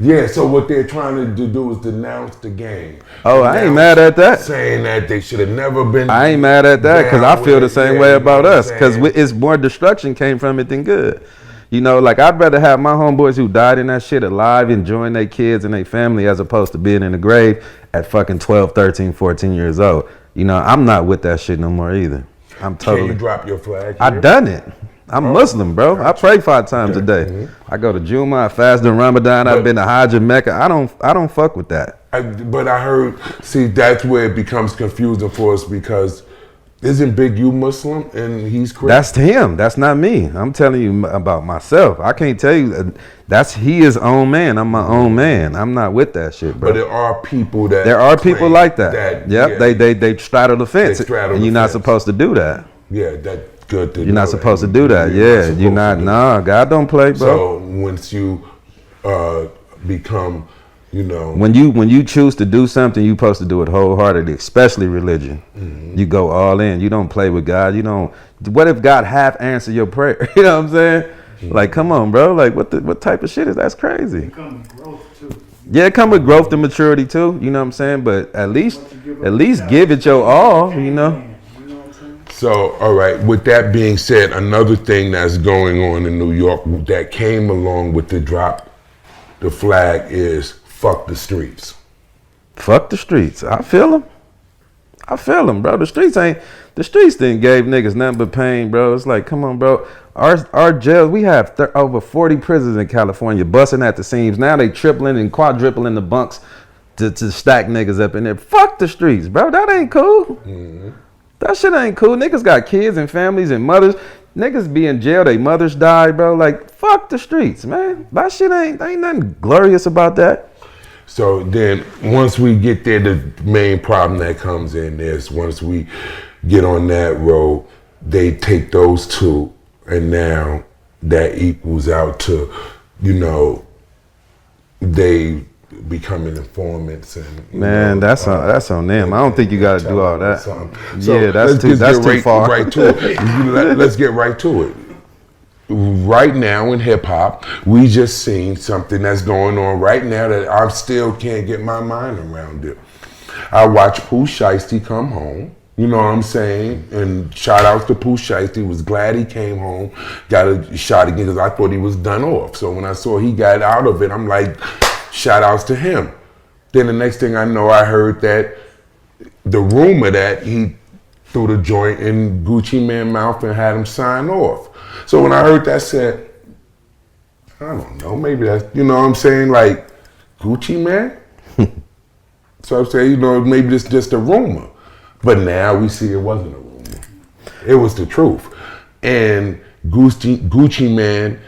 Speaker 1: Yeah, so what they're trying to do is denounce the game.
Speaker 2: Oh, I ain't mad at that.
Speaker 1: Saying that they should have never been.
Speaker 2: I ain't mad at that because I feel the same way about us because it's more destruction came from it than good. You know, like I'd rather have my homeboys who died in that shit alive, enjoying their kids and their family as opposed to being in the grave at fucking 12, 13, 14 years old. You know, I'm not with that shit no more either. I'm totally.
Speaker 1: Can you drop your flag here?
Speaker 2: I done it. I'm Muslim, bro. I pray 5 times a day. Mm-hmm. I go to Juma, I fast in Ramadan. I've been to Hajj and Mecca. I don't fuck with that.
Speaker 1: But I heard, see, that's where it becomes confusing for us because isn't Big U Muslim and he's Christian?
Speaker 2: That's him. That's not me. I'm telling you about myself. I can't tell you. He his own man. I'm my own man. I'm not with that shit, bro.
Speaker 1: But there are people that.
Speaker 2: There are people like that. Yep. Yeah. They straddle the fence, and you're not supposed to do that.
Speaker 1: Yeah, that's good to know.
Speaker 2: You're not supposed to do that. Yeah, you're not. Nah, God don't play, bro.
Speaker 1: So once you become, you know,
Speaker 2: when you choose to do something, you're supposed to do it wholeheartedly, especially religion. Mm-hmm. You go all in. You don't play with God. You don't. What if God half answer your prayer? You know what I'm saying? Mm-hmm. Like, come on, bro. Like, what type of shit is that's crazy?
Speaker 3: It comes with growth too.
Speaker 2: Yeah, it come with growth and maturity too. You know what I'm saying? But at least give it your all. You know.
Speaker 1: So, all right, with that being said, another thing that's going on in New York that came along with the drop the flag is fuck the streets.
Speaker 2: Fuck the streets. I feel them, bro. The streets didn't gave niggas nothing but pain, bro. It's like, come on, bro. Our jails, we have over 40 prisons in California busting at the seams. Now they tripling and quadrupling the bunks to stack niggas up in there. Fuck the streets, bro. That ain't cool. Mm-hmm. That shit ain't cool. Niggas got kids and families and mothers. Niggas be in jail, they mothers die, bro. Like, fuck the streets, man. That shit ain't nothing glorious about that.
Speaker 1: So then once we get there, the main problem that comes in is once we get on that road, they take those two and now that equals out to, you know, they becoming informents and
Speaker 2: man, that's on them. I don't think you got to do all that.
Speaker 1: So
Speaker 2: yeah, that's too far.
Speaker 1: Right to it. Let's get right to it. Right now in hip hop, we just seen something that's going on right now that I still can't get my mind around it. I watched Pooh Shiesty come home. You know what I'm saying? And shout out to Pooh Shiesty. Was glad he came home, got a shot again because I thought he was done off. So when I saw he got out of it, I'm like, shout outs to him. Then the next thing I know, I heard that the rumor that he threw the joint in Gucci Mane's mouth and had him sign off. So when I heard that, I said, I don't know, maybe that's, you know what I'm saying, like Gucci Mane? So I'm saying, you know, maybe it's just a rumor. But now we see it wasn't a rumor. It was the truth. And Gucci Mane,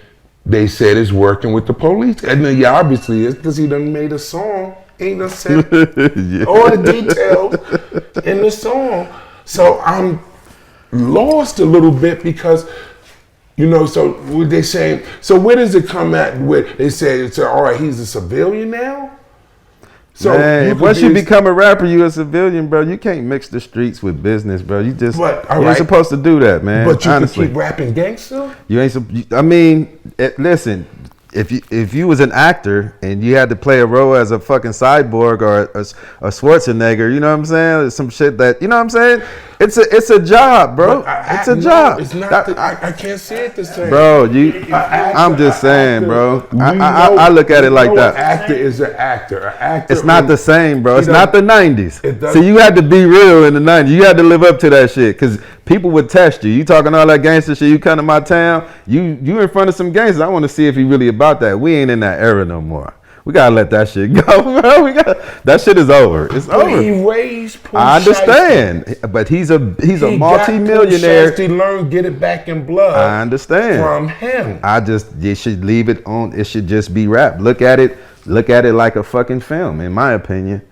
Speaker 1: they said is working with the police. And then, yeah, obviously it's because he done made a song. Ain't done said yeah. All the details in the song. So I'm lost a little bit because, you know, so they saying, so where does it come at with, they say, it's all right, he's a civilian now?
Speaker 2: So man, once you become a rapper, you a civilian, bro. You can't mix the streets with business, bro. You just, you ain't supposed to do that, man.
Speaker 1: But you
Speaker 2: honestly.
Speaker 1: Can keep rapping gangster?
Speaker 2: You ain't, I mean, listen, if you was an actor and you had to play a role as a fucking cyborg or a Schwarzenegger, you know what I'm saying? Some shit that, you know what I'm saying? It's a job, bro. It's a job.
Speaker 1: It's not. I can't see it the same,
Speaker 2: bro. I'm just saying, bro. I look at it like that.
Speaker 1: An actor is an actor. An actor.
Speaker 2: It's not the same, bro. It's not the 90s. So you had to be real in the 90s. You had to live up to that shit because people would test you. You talking all that gangster shit. You come to my town. You in front of some gangsters. I want to see if you really about that. We ain't in that era no more. We gotta let that shit go, bro. That shit is over. It's over.
Speaker 1: He raised Pooh
Speaker 2: I understand,
Speaker 1: Shiesty.
Speaker 2: but he's a multi-millionaire.
Speaker 1: He learned get it back in blood.
Speaker 2: I understand
Speaker 1: from him.
Speaker 2: You should leave it on. It should just be rap. Look at it like a fucking film, in my opinion.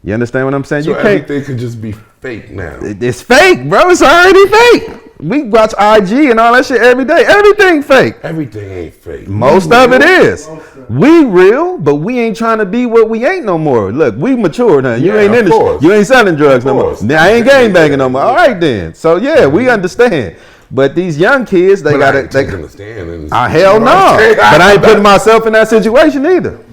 Speaker 2: You understand what I'm saying?
Speaker 1: So everything could just be fake now.
Speaker 2: It's fake, bro. It's already fake. We watch IG and all that shit every day. Everything fake.
Speaker 1: Everything ain't fake.
Speaker 2: Most of it is. We real, but we ain't trying to be what we ain't no more. Look, we mature now. You ain't in the you ain't selling drugs no more. Now I ain't gang banging no more. All right then. So yeah, we understand. But these young kids, they got it. Hell no. But I ain't putting myself in that situation either.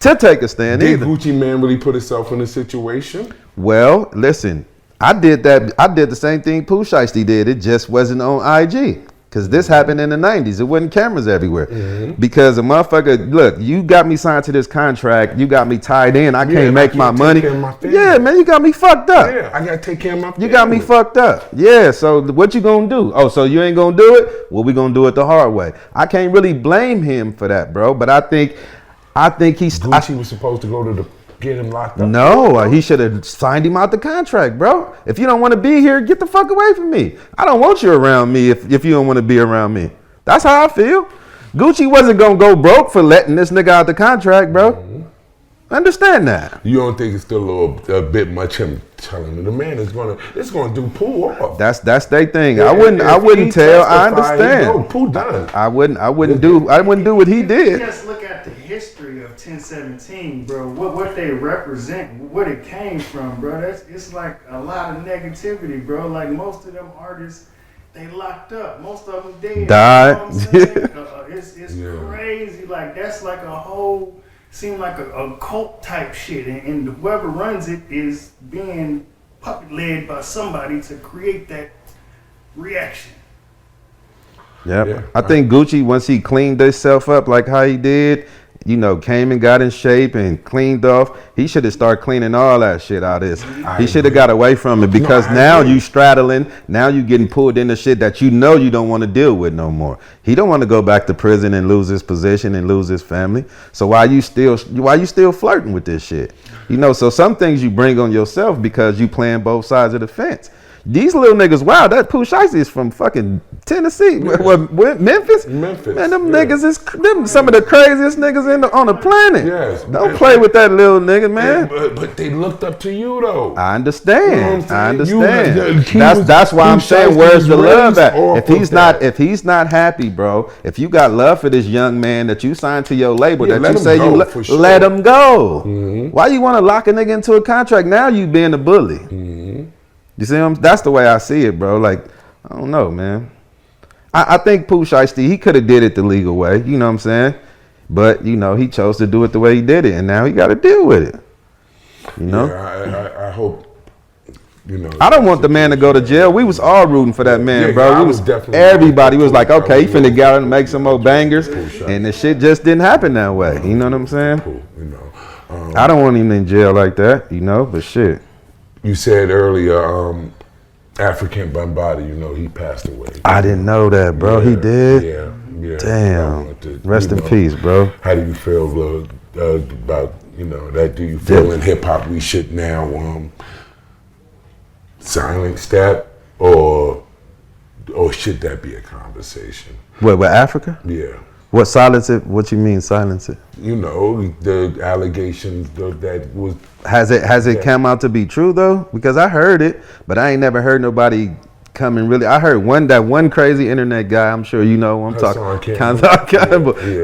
Speaker 2: To take a stand
Speaker 1: Did
Speaker 2: either.
Speaker 1: Gucci Man really put himself in a situation?
Speaker 2: Well, listen, I did the same thing Pooh Shiesty did. It just wasn't on IG. Because this happened in the 90s. It wasn't cameras everywhere. Mm-hmm. Because a motherfucker, look, you got me signed to this contract. You got me tied in. I can't make my money. Yeah, man, you got me fucked up.
Speaker 1: Yeah, I got to take care of my family.
Speaker 2: You got me fucked up. Yeah, so what you going to do? Oh, so you ain't going to do it? Well, we going to do it the hard way. I can't really blame him for that, bro. But I think he's...
Speaker 1: Gucci was supposed to go to get him locked up.
Speaker 2: No, he should have signed him out the contract, bro. If you don't want to be here, get the fuck away from me. I don't want you around me if you don't want to be around me. That's how I feel. Gucci wasn't going to go broke for letting this nigga out the contract, bro. Mm-hmm. Understand that.
Speaker 1: You don't think it's still a bit much him telling him the man is gonna do Pooh off.
Speaker 2: That's their thing. Yeah, I wouldn't tell. I understand.
Speaker 1: Pooh done.
Speaker 2: I wouldn't do what he did.
Speaker 3: Just look at the history of 1017, bro. What they represent, what it came from, bro. It's like a lot of negativity, bro. Like most of them artists, they locked up. Most of them dead.
Speaker 2: Died.
Speaker 3: You know it's crazy. Like that's like a whole. Seem like a cult type shit, and whoever runs it is being puppet led by somebody to create that reaction.
Speaker 2: Yep. Yeah. I think Gucci, once he cleaned himself up like how he did, came and got in shape and cleaned off, he should have started cleaning all that shit out of this. He should have got away from it because now you straddling, now you getting pulled into shit that you don't want to deal with no more. He don't want to go back to prison and lose his position and lose his family. So why you still flirting with this shit? So some things you bring on yourself because you playing both sides of the fence. These little niggas, wow, that Pooh Shiesty is from fucking Tennessee.
Speaker 1: Yeah.
Speaker 2: What, Memphis?
Speaker 1: Memphis.
Speaker 2: Man, them niggas is some of the craziest niggas on the planet.
Speaker 1: Yes.
Speaker 2: Don't play with that little nigga, man.
Speaker 1: Yeah, but they looked up to you though.
Speaker 2: I understand. That's why I'm saying, where's the love at? If he's not happy, bro, if you got love for this young man that you signed to your label, that you say let him go. Mm-hmm. Why you want to lock a nigga into a contract? Now you being a bully. Mm-hmm. You see him? That's the way I see it, bro. Like, I don't know, man. I think Pooh Shiesty, he could have did it the legal way. You know what I'm saying? But, he chose to do it the way he did it. And now he got to deal with it.
Speaker 1: Yeah, I hope,
Speaker 2: I don't want the man to go to jail. We was all rooting for that man, bro. Everybody was like, okay, he finna get out and make some more bangers. And the shit just didn't happen that way. You know what I'm saying? I don't want him in jail like that, but shit.
Speaker 1: You said earlier, African Bambaataa, he passed away.
Speaker 2: I didn't know that, bro.
Speaker 1: Yeah,
Speaker 2: he did?
Speaker 1: Yeah.
Speaker 2: Damn. Rest in peace, bro.
Speaker 1: How do you feel about, that? Do you feel in hip hop we should now silence that, or should that be a conversation?
Speaker 2: What, with Africa?
Speaker 1: Yeah.
Speaker 2: What, silence it? What you mean silence it?
Speaker 1: The allegations that was...
Speaker 2: Has it come out to be true though? Because I heard it, but I ain't never heard nobody come and really... I heard that one crazy internet guy, I'm sure you know who I'm talking.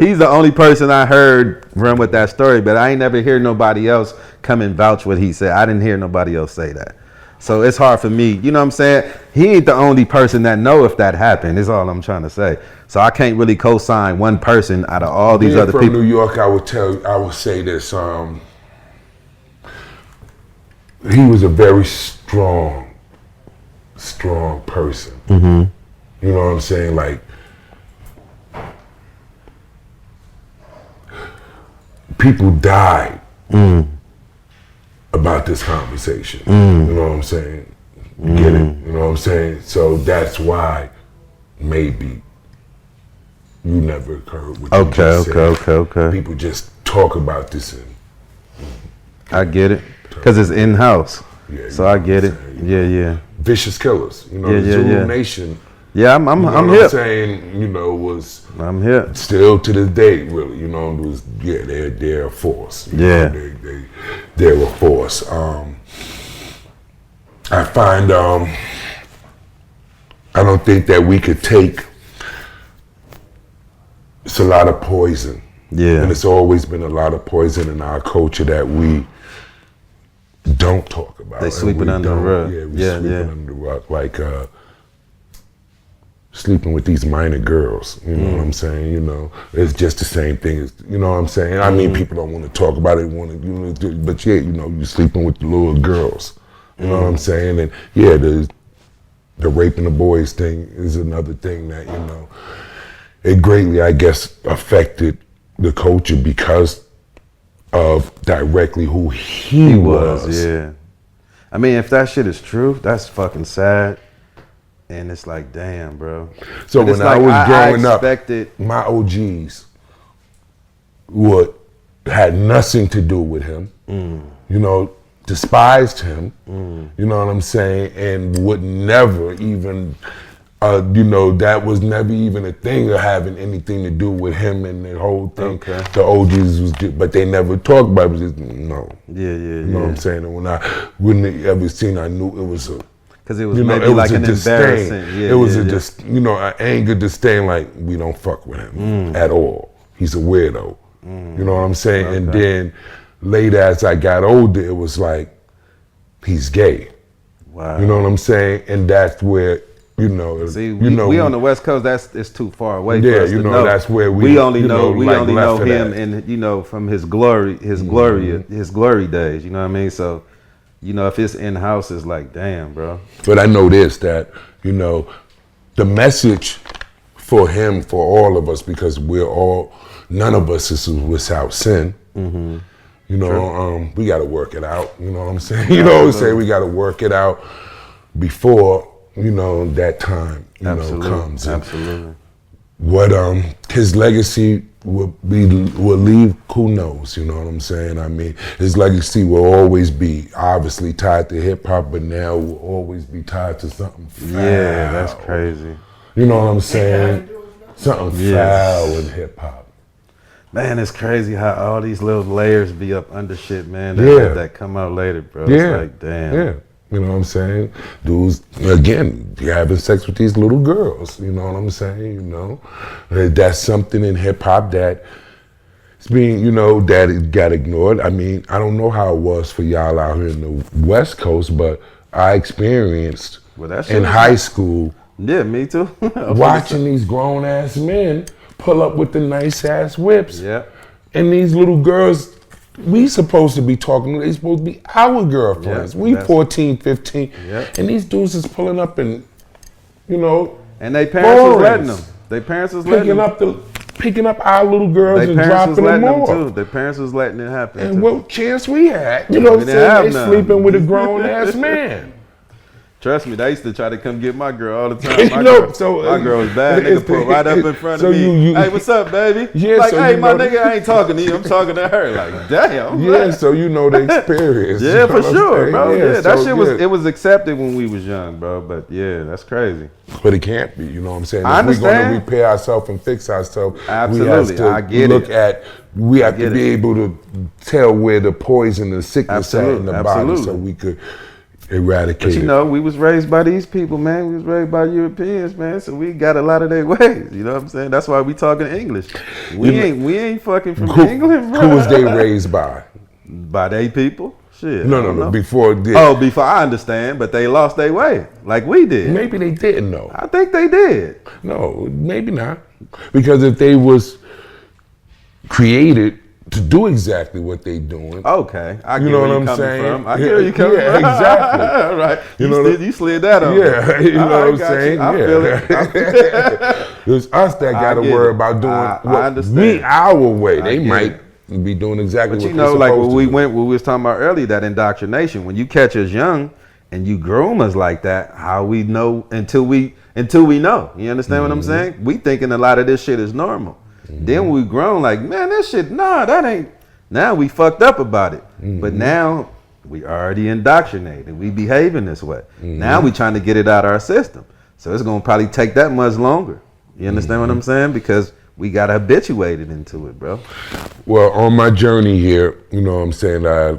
Speaker 2: He's the only person I heard run with that story, but I ain't never hear nobody else come and vouch what he said. I didn't hear nobody else say that. So it's hard for me. You know what I'm saying? He ain't the only person that know if that happened, is all I'm trying to say. So I can't really co-sign one person out of all these other people.
Speaker 1: From New York, I would say this. He was a very strong strong person.
Speaker 2: Mm-hmm.
Speaker 1: You know what I'm saying? Like, people died about this conversation. You know what I'm saying? Get it? You know what I'm saying? So that's why maybe you never heard what you just said.
Speaker 2: Okay.
Speaker 1: People just talk about this and
Speaker 2: I get it. Because it's in-house.
Speaker 1: yeah,
Speaker 2: so I get it. Yeah.
Speaker 1: Vicious killers. You know, the Zulu Nation.
Speaker 2: Yeah, I'm
Speaker 1: you know
Speaker 2: hip.
Speaker 1: what I'm saying, you know, was
Speaker 2: I'm hip.
Speaker 1: still to this day, really, you know, it was they're a force. You
Speaker 2: Yeah.
Speaker 1: know, they're a force. I find I don't think that we could take. It's a lot of poison.
Speaker 2: Yeah.
Speaker 1: And it's always been a lot of poison in our culture that we don't talk about.
Speaker 2: They sweep it under the rug.
Speaker 1: Yeah, we sweep it under the rug. Like sleeping with these minor girls. You know what I'm saying? You know, it's just the same thing as, you know what I'm saying? I mean, people don't want to talk about it, but yeah, you know, you're sleeping with the little girls. You know what I'm saying? And yeah, the raping the boys thing is another thing that, you know, it greatly, I guess, affected the culture because of directly who he was.
Speaker 2: Yeah. I mean, if that shit is true, that's fucking sad. And it's like, damn, bro.
Speaker 1: So
Speaker 2: but
Speaker 1: when I was growing
Speaker 2: up,
Speaker 1: my OGs had nothing to do with him, you know, despised him, you know what I'm saying, and would never even, you know, that was never even a thing of having anything to do with him and the whole thing.
Speaker 2: Okay.
Speaker 1: The OGs was, but they never talked about it. It was just, no.
Speaker 2: Yeah.
Speaker 1: You know what I'm saying? And when I wouldn't ever seen, I knew it was a,
Speaker 2: because it was
Speaker 1: you know,
Speaker 2: maybe
Speaker 1: it was
Speaker 2: like an
Speaker 1: disdain.
Speaker 2: embarrassing.
Speaker 1: It was just, you know, an anger, disdain, like, we don't fuck with him at all. He's a weirdo. You know what I'm saying?
Speaker 2: Okay.
Speaker 1: And then later as I got older, it was like, he's gay.
Speaker 2: Wow.
Speaker 1: You know what I'm saying? And that's where, you know,
Speaker 2: See,
Speaker 1: you know,
Speaker 2: we on the West Coast. It's too far away.
Speaker 1: Yeah,
Speaker 2: for us
Speaker 1: you
Speaker 2: to
Speaker 1: know, that's where we
Speaker 2: only
Speaker 1: you
Speaker 2: know
Speaker 1: like
Speaker 2: him,
Speaker 1: that.
Speaker 2: and you know, from his glory days. You know what I mean? So, you know, if it's in house, it's like, damn, bro.
Speaker 1: But I know this, that, you know, the message for him, for all of us, because none of us is without sin. You know, we got to work it out. You know what I'm saying? You know what I'm saying? We got to work it out before, you know, that time, you know, comes.
Speaker 2: Absolutely.
Speaker 1: What his legacy will leave, who knows? You know what I'm saying? I mean, his legacy will always be obviously tied to hip hop, but now will always be tied to something foul.
Speaker 2: Yeah, that's crazy.
Speaker 1: You know what I'm saying? Something foul in hip hop.
Speaker 2: Man, it's crazy how all these little layers be up under shit, man. That come out later, bro.
Speaker 1: Yeah.
Speaker 2: It's like, damn.
Speaker 1: Yeah. You know what I'm saying? Dudes, again, you're having sex with these little girls. You know what I'm saying? You know, that's something in hip hop that it's being, you know, that it got ignored. I mean, I don't know how it was for y'all out here in the West Coast, but I experienced in high school.
Speaker 2: Yeah, me too.
Speaker 1: Watching these grown ass men pull up with the nice ass whips.
Speaker 2: Yeah.
Speaker 1: And these little girls, we supposed to be talking, they supposed to be our girlfriends. We 14, 15.
Speaker 2: Yeah.
Speaker 1: And these dudes is pulling up and, you know.
Speaker 2: And they parents was letting them. They parents was letting them.
Speaker 1: Picking up our little girls and dropping them off.
Speaker 2: Too. Their parents was letting it happen.
Speaker 1: And what chance we had? You know what I'm saying? They sleeping with a grown ass man.
Speaker 2: Trust me, they used to try to come get my girl all the time. My girl was bad. Nigga put right up in front of me. Hey, what's up, baby?
Speaker 1: Yeah,
Speaker 2: like,
Speaker 1: so
Speaker 2: hey, my nigga, I ain't talking to you. I'm talking to her. Like, damn.
Speaker 1: Yeah, so you know the experience.
Speaker 2: Yeah, for sure, bro. Yeah, that shit was,
Speaker 1: it
Speaker 2: was accepted when we was young, bro. But yeah, that's crazy.
Speaker 1: But it can't be, you know what I'm saying?
Speaker 2: I understand.
Speaker 1: If we're going to repair ourselves and fix ourselves,
Speaker 2: absolutely.
Speaker 1: We have to be able to tell where the poison and sickness at in the body so we could eradicate
Speaker 2: But you know, we was raised by these people, man. We was raised by Europeans, man. So we got a lot of their ways. You know what I'm saying? That's why we talking English. We ain't fucking from England, bro.
Speaker 1: Who was they raised by?
Speaker 2: By they people? Shit.
Speaker 1: No. Before they.
Speaker 2: Oh, before I understand, but they lost their way, like we did.
Speaker 1: Maybe they didn't know.
Speaker 2: I think they did.
Speaker 1: No, maybe not. Because if they was created to do exactly what they doing.
Speaker 2: Okay, I get
Speaker 1: You know
Speaker 2: where
Speaker 1: what
Speaker 2: you
Speaker 1: I'm
Speaker 2: coming
Speaker 1: saying?
Speaker 2: from. I get where you coming
Speaker 1: Yeah,
Speaker 2: from.
Speaker 1: exactly.
Speaker 2: Right.
Speaker 1: You
Speaker 2: You,
Speaker 1: know
Speaker 2: slid, you slid that on.
Speaker 1: Yeah, you know what I'm
Speaker 2: got
Speaker 1: saying?
Speaker 2: You. I
Speaker 1: Yeah.
Speaker 2: feel it.
Speaker 1: It's us that got to
Speaker 2: get
Speaker 1: worry
Speaker 2: it.
Speaker 1: about doing
Speaker 2: I
Speaker 1: what
Speaker 2: understand.
Speaker 1: we our way.
Speaker 2: I
Speaker 1: They
Speaker 2: get
Speaker 1: might be doing exactly
Speaker 2: But
Speaker 1: what
Speaker 2: you
Speaker 1: they're
Speaker 2: know, like
Speaker 1: supposed
Speaker 2: when
Speaker 1: to do.
Speaker 2: we was talking about earlier, that indoctrination. When you catch us young and you groom us like that, how we know until we know. You understand what I'm saying? We thinking a lot of this shit is normal. Then we grown like, man, that shit, nah, that ain't. Now we fucked up about it. But now we already indoctrinated. We behaving this way. Now we trying to get it out of our system. So it's gonna probably take that much longer. You understand what I'm saying? Because we got habituated into it, bro.
Speaker 1: Well, on my journey here, you know what I'm saying, I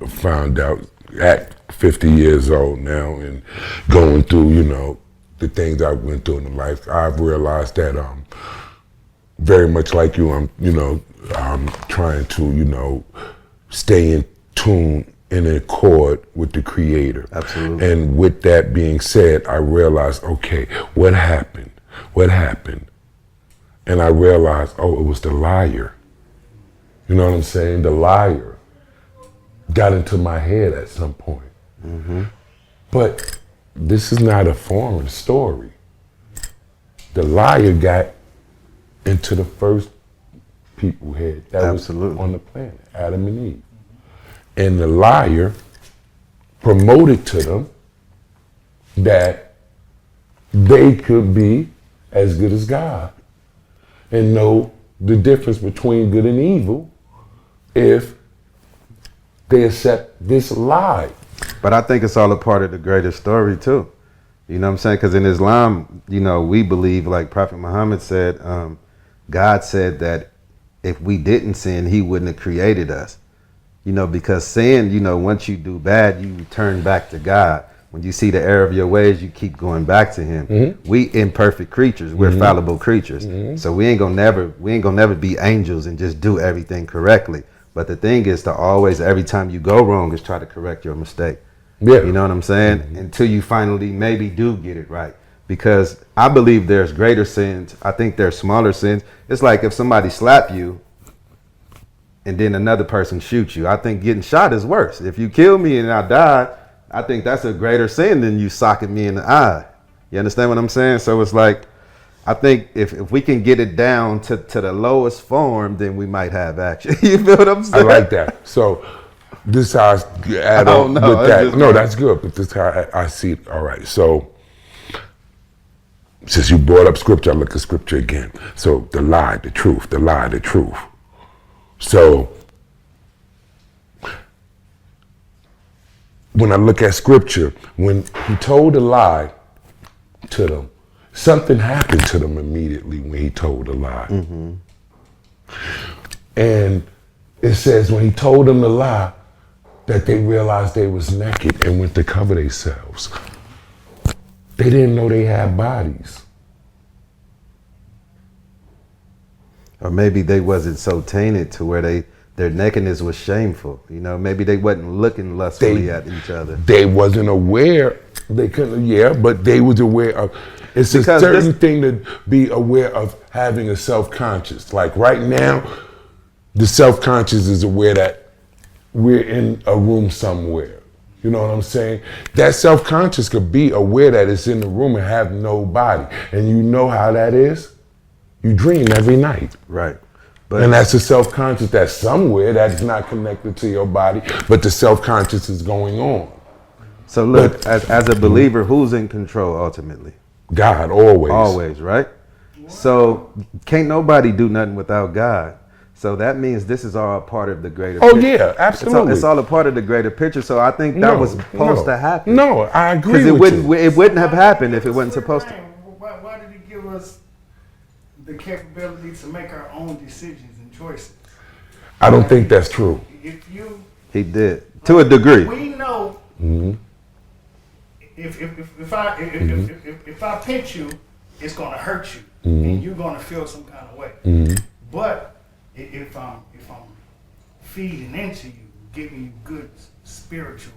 Speaker 1: found out at 50 years old now and going through, you know, the things I went through in life, I've realized that very much like you, I'm trying to, you know, stay in tune and in accord with the Creator.
Speaker 2: Absolutely.
Speaker 1: And with that being said, I realized, okay, what happened? What happened? And I realized, oh, it was the liar. You know what I'm saying? The liar got into my head at some point. But this is not a foreign story. The liar got into the first people head that was on the planet, Adam and Eve. And the liar promoted to them that they could be as good as God and know the difference between good and evil if they accept this lie.
Speaker 2: But I think it's all a part of the greater story too. You know what I'm saying? Because in Islam, you know, we believe, like Prophet Muhammad said, God said that if we didn't sin, he wouldn't have created us. You know, because sin, you know, once you do bad, you return back to God. When you see the error of your ways, you keep going back to him. We imperfect creatures. We're fallible creatures. So we ain't gonna never be angels and just do everything correctly. But the thing is to always, every time you go wrong, is try to correct your mistake.
Speaker 1: Yeah.
Speaker 2: You know what I'm saying? Until you finally maybe do get it right. Because I believe there's greater sins. I think there's smaller sins. It's like if somebody slap you and then another person shoots you. I think getting shot is worse. If you kill me and I die, I think that's a greater sin than you socking me in the eye. You understand what I'm saying? So it's like, I think if we can get it down to the lowest form, then we might have action. You feel what I'm saying?
Speaker 1: I like that. So this how I add on with that. No, that's good, but this how I see it. All right, so since you brought up scripture, I look at scripture again. So the lie, the truth, the lie, the truth. So when I look at scripture, when he told a lie to them, something happened to them immediately when he told a lie. And it says when he told them the lie, that they realized they was naked and went to cover themselves. They didn't know they had bodies.
Speaker 2: Or maybe they wasn't so tainted to where their nakedness was shameful. You know, maybe they wasn't looking lustfully at each other.
Speaker 1: They wasn't aware. They couldn't, but they was aware of. It's because a certain thing to be aware of having a self-conscious. Like right now, the self-conscious is aware that we're in a room somewhere. You know what I'm saying? That self-conscious could be aware that it's in the room and have no body. And you know how that is? You dream every night.
Speaker 2: Right.
Speaker 1: And that's the self-conscious that's somewhere that's not connected to your body, but the self-conscious is going on.
Speaker 2: So look, as a believer, who's in control ultimately?
Speaker 1: God, always.
Speaker 2: Always, right? So can't nobody do nothing without God. So that means this is all a part of the greater picture.
Speaker 1: Yeah, absolutely.
Speaker 2: It's all a part of the greater picture. So I think that was supposed to happen.
Speaker 1: No, I agree with you.
Speaker 2: It wouldn't have happened if it wasn't supposed to.
Speaker 3: Why did he give us the capability to make our own decisions and choices?
Speaker 1: I don't think that's true.
Speaker 2: He did, to a degree.
Speaker 3: We know if I pinch you, it's gonna hurt you, and you're gonna feel some kind of way. But if I'm feeding into you, giving you good spiritual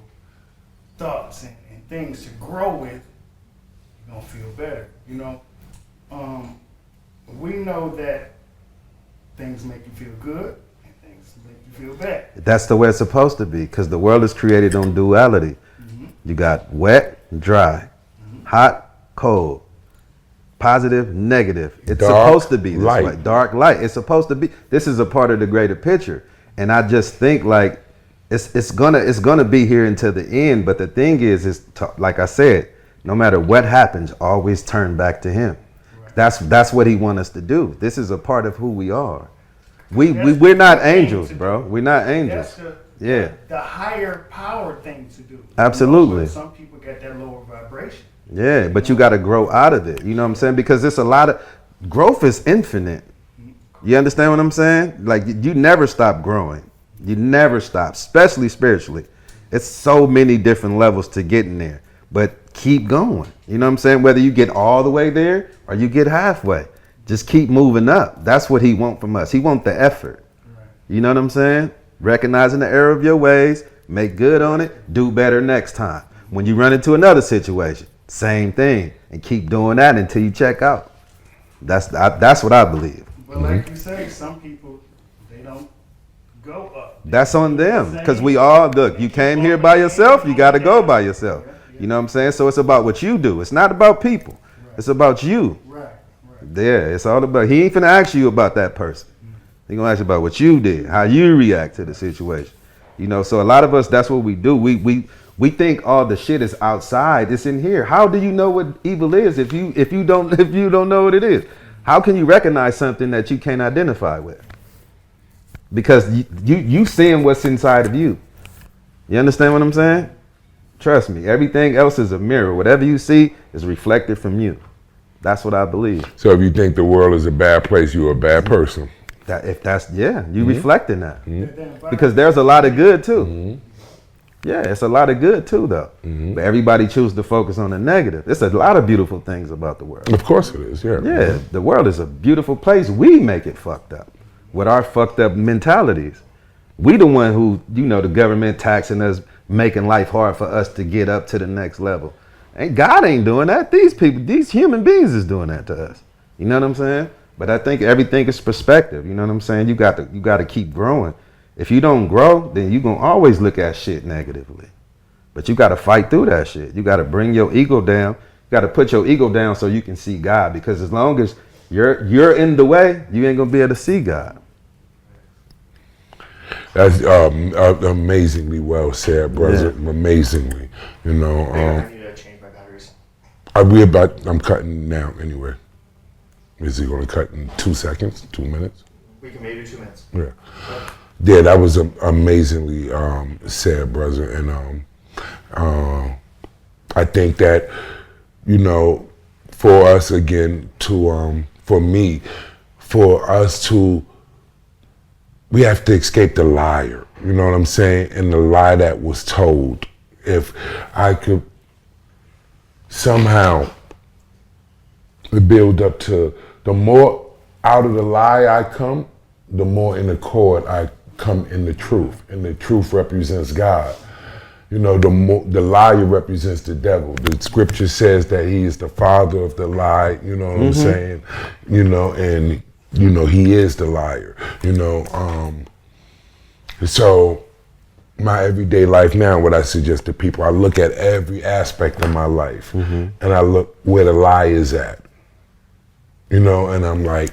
Speaker 3: thoughts and things to grow with, you're gonna feel better. You know, we know that things make you feel good and things Just make you feel bad.
Speaker 2: That's the way it's supposed to be, because the world is created on duality. You got wet, dry, hot, cold, positive, negative. It's
Speaker 1: Dark,
Speaker 2: supposed to be this
Speaker 1: light.
Speaker 2: way. Dark, light. It's supposed to be. This is a part of the greater picture. And I just think like it's gonna be here until the end. But the thing is like I said, no matter what happens, always turn back to Him. Right. That's what He wants us to do. This is a part of who we are. We're not angels, bro. We're not angels.
Speaker 3: The higher power thing to do.
Speaker 2: Absolutely.
Speaker 3: Some people get that lower vibration.
Speaker 2: Yeah, but you got to grow out of it. You know what I'm saying? Because it's a lot of growth is infinite. You understand what I'm saying? Like you never stop growing. You never stop, especially spiritually. It's so many different levels to getting there, but keep going. You know what I'm saying? Whether you get all the way there or you get halfway, just keep moving up. That's what He wants from us. He wants the effort. Right. You know what I'm saying? Recognizing the error of your ways, make good on it, do better next time. When you run into another situation, same thing, and keep doing that until you check out. That's what I believe.
Speaker 3: But like you say, some people, they don't go up.
Speaker 2: That's on them, because we all, look, you came here by yourself, you got to go by yourself. You know what I'm saying? So it's about what you do. It's not about people. It's about you.
Speaker 3: Right.
Speaker 2: Yeah, it's all about, He ain't finna ask you about that person. He gonna ask you about what you did, how you react to the situation. You know, so a lot of us, that's what we do. We think all the shit is outside. It's in here. How do you know what evil is if you don't know what it is? How can you recognize something that you can't identify with? Because you seeing what's inside of you. You understand what I'm saying? Trust me, everything else is a mirror. Whatever you see is reflected from you. That's what I believe.
Speaker 1: So if you think the world is a bad place, you're a bad person.
Speaker 2: You reflecting that. Because there's a lot of good too. Yeah, it's a lot of good too though. But everybody chooses to focus on the negative. There's a lot of beautiful things about the world.
Speaker 1: Of course it is, yeah.
Speaker 2: Yeah, the world is a beautiful place. We make it fucked up with our fucked up mentalities. We the one who, the government taxing us, making life hard for us to get up to the next level. And God ain't doing that. These people, these human beings is doing that to us. You know what I'm saying? But I think everything is perspective. You know what I'm saying? You got to keep growing. If you don't grow, then you're going to always look at shit negatively. But you got to fight through that shit. You got to bring your ego down. You got to put your ego down so you can see God. Because as long as you're in the way, you ain't going to be able to see God.
Speaker 1: That's amazingly well said, brother. Yeah. Amazingly.
Speaker 4: I need to change my batteries.
Speaker 1: I'm cutting now anyway. Is he going to cut in 2 seconds, 2 minutes?
Speaker 4: We can maybe do 2 minutes.
Speaker 1: Yeah. Yeah, that was amazingly said, brother. And I think that, for us again to, for me, for us to, we have to escape the liar. You know what I'm saying? And the lie that was told. If I could somehow build up to, the more out of the lie I come, the more in accord I come in the truth. And the truth represents God. The liar represents the devil. The scripture says that he is the father of the lie, you know what I'm saying? And he is the liar, so my everyday life now, what I suggest to people, I look at every aspect of my life and I look where the lie is at, and I'm like,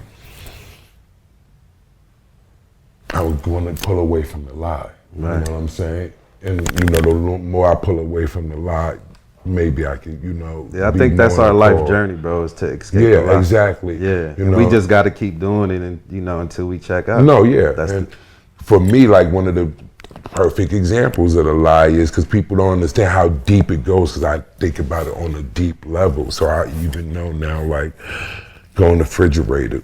Speaker 1: I was going to pull away from the lie,
Speaker 2: right.
Speaker 1: You know what I'm saying? And, the more I pull away from the lie, maybe I can,
Speaker 2: Yeah, I think that's our life journey, bro, is to escape the lie.
Speaker 1: Yeah, exactly.
Speaker 2: Yeah, we just got to keep doing it, and until we check out.
Speaker 1: No, yeah. For me, like one of the perfect examples of the lie is because people don't understand how deep it goes, because I think about it on a deep level. So I even know now, like, go in the refrigerator,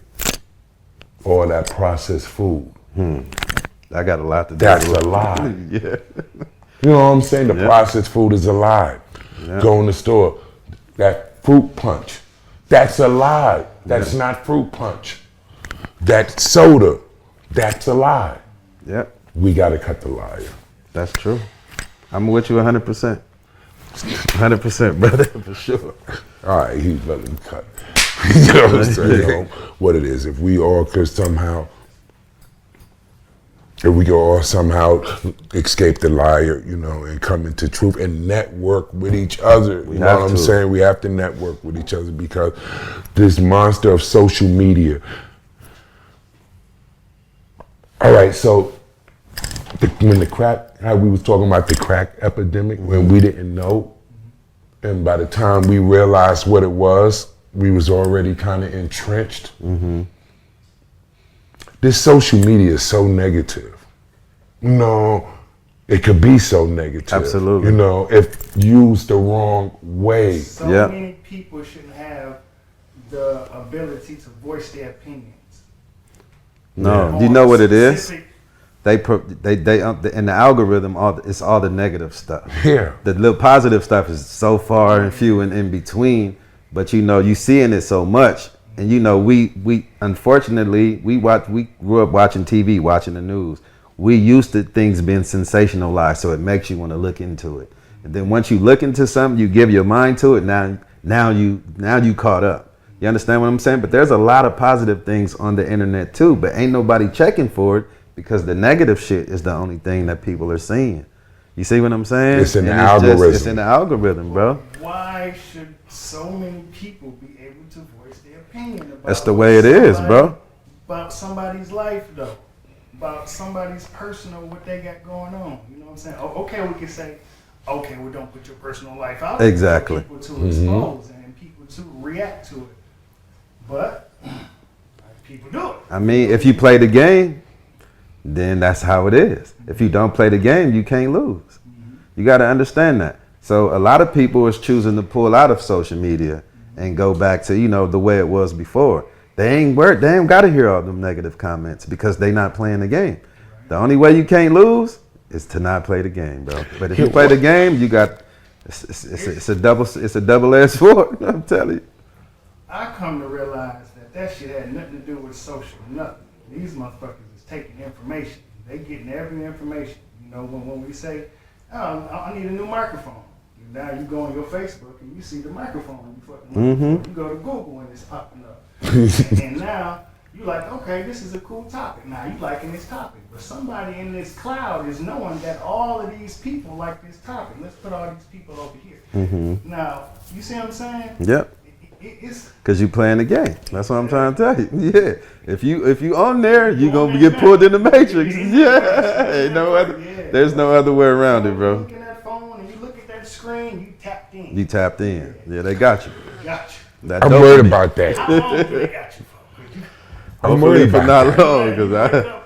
Speaker 1: all that processed food.
Speaker 2: I got a lot to do.
Speaker 1: That's a lie.
Speaker 2: Yeah.
Speaker 1: You know what I'm saying? The processed food is a lie. Yeah. Go in the store, that fruit punch, that's a lie. That's not fruit punch. That soda, that's a lie.
Speaker 2: Yep.
Speaker 1: We got to cut the liar.
Speaker 2: That's true. I'm with you 100%. 100%, brother, for sure.
Speaker 1: All right, he's letting me cut. You know what I'm saying? What it is. If we all could somehow And we can all somehow escape the liar, you know, and come into truth and network with each other. You know what I'm saying? We have to network with each other because this monster of social media. All right, so when the crack, how we was talking about the crack epidemic, when we didn't know, and by the time we realized what it was, we was already kind of entrenched. This social media is so negative. You know, it could be so negative.
Speaker 2: Absolutely.
Speaker 1: You know, if used the wrong way.
Speaker 3: So many people shouldn't have the ability to voice their opinions.
Speaker 2: No, you know what it is? They in the algorithm, it's all the negative stuff.
Speaker 1: Yeah.
Speaker 2: The little positive stuff is so far and few and in between, but you know, you seeing it so much. And you know, we unfortunately we grew up watching TV, watching the news. We used to things being sensationalized, so it makes you want to look into it. And then once you look into something, you give your mind to it. Now you caught up. You understand what I'm saying? But there's a lot of positive things on the internet too, but ain't nobody checking for it because the negative shit is the only thing that people are seeing. You see what I'm saying?
Speaker 1: It's in the algorithm.
Speaker 2: It's in the algorithm, bro.
Speaker 3: Why should so many people be able to voice their opinion about
Speaker 2: That's the way it is, bro.
Speaker 3: About somebody's life, though. About somebody's personal, what they got going on. You know what I'm saying? Okay, we can say, okay, well, don't put your personal life out there
Speaker 2: Exactly.
Speaker 3: for people to expose and people to react to it. But people do it.
Speaker 2: I mean, if you play the game, then that's how it is. If you don't play the game, you can't lose. You got to understand that. So a lot of people is choosing to pull out of social media and go back to, you know, the way it was before. They ain't got to hear all them negative comments because they not playing the game. The only way you can't lose is to not play the game, bro. But if you play the game, you got it's a double-edged sword. I'm telling you.
Speaker 3: I come to realize that shit had nothing to do with social, nothing. These motherfuckers is taking information. They getting every information. You know, when we say, oh, I need a new microphone. Now you go on your Facebook and you see the microphone. You go to Google and it's popping up. and now you like, okay, this is a cool topic. Now you liking this topic. But somebody in this cloud is knowing that all of these people like this topic. Let's put all these people over here. Now, you see what I'm saying?
Speaker 2: Yep.
Speaker 3: It's
Speaker 2: because you playing the game. That's what I'm trying to tell you. Yeah. If you on there, you gonna get pulled in the matrix. Yeah. Ain't no other. There's no other way around it, bro.
Speaker 3: You look at that phone and you look at that screen, you tapped in.
Speaker 2: You tapped in. Yeah, they got you.
Speaker 3: Got you.
Speaker 1: I'm worried about that.
Speaker 3: How long do they got you for?
Speaker 1: I'm worried
Speaker 2: for
Speaker 1: about
Speaker 2: not
Speaker 1: that.
Speaker 2: long,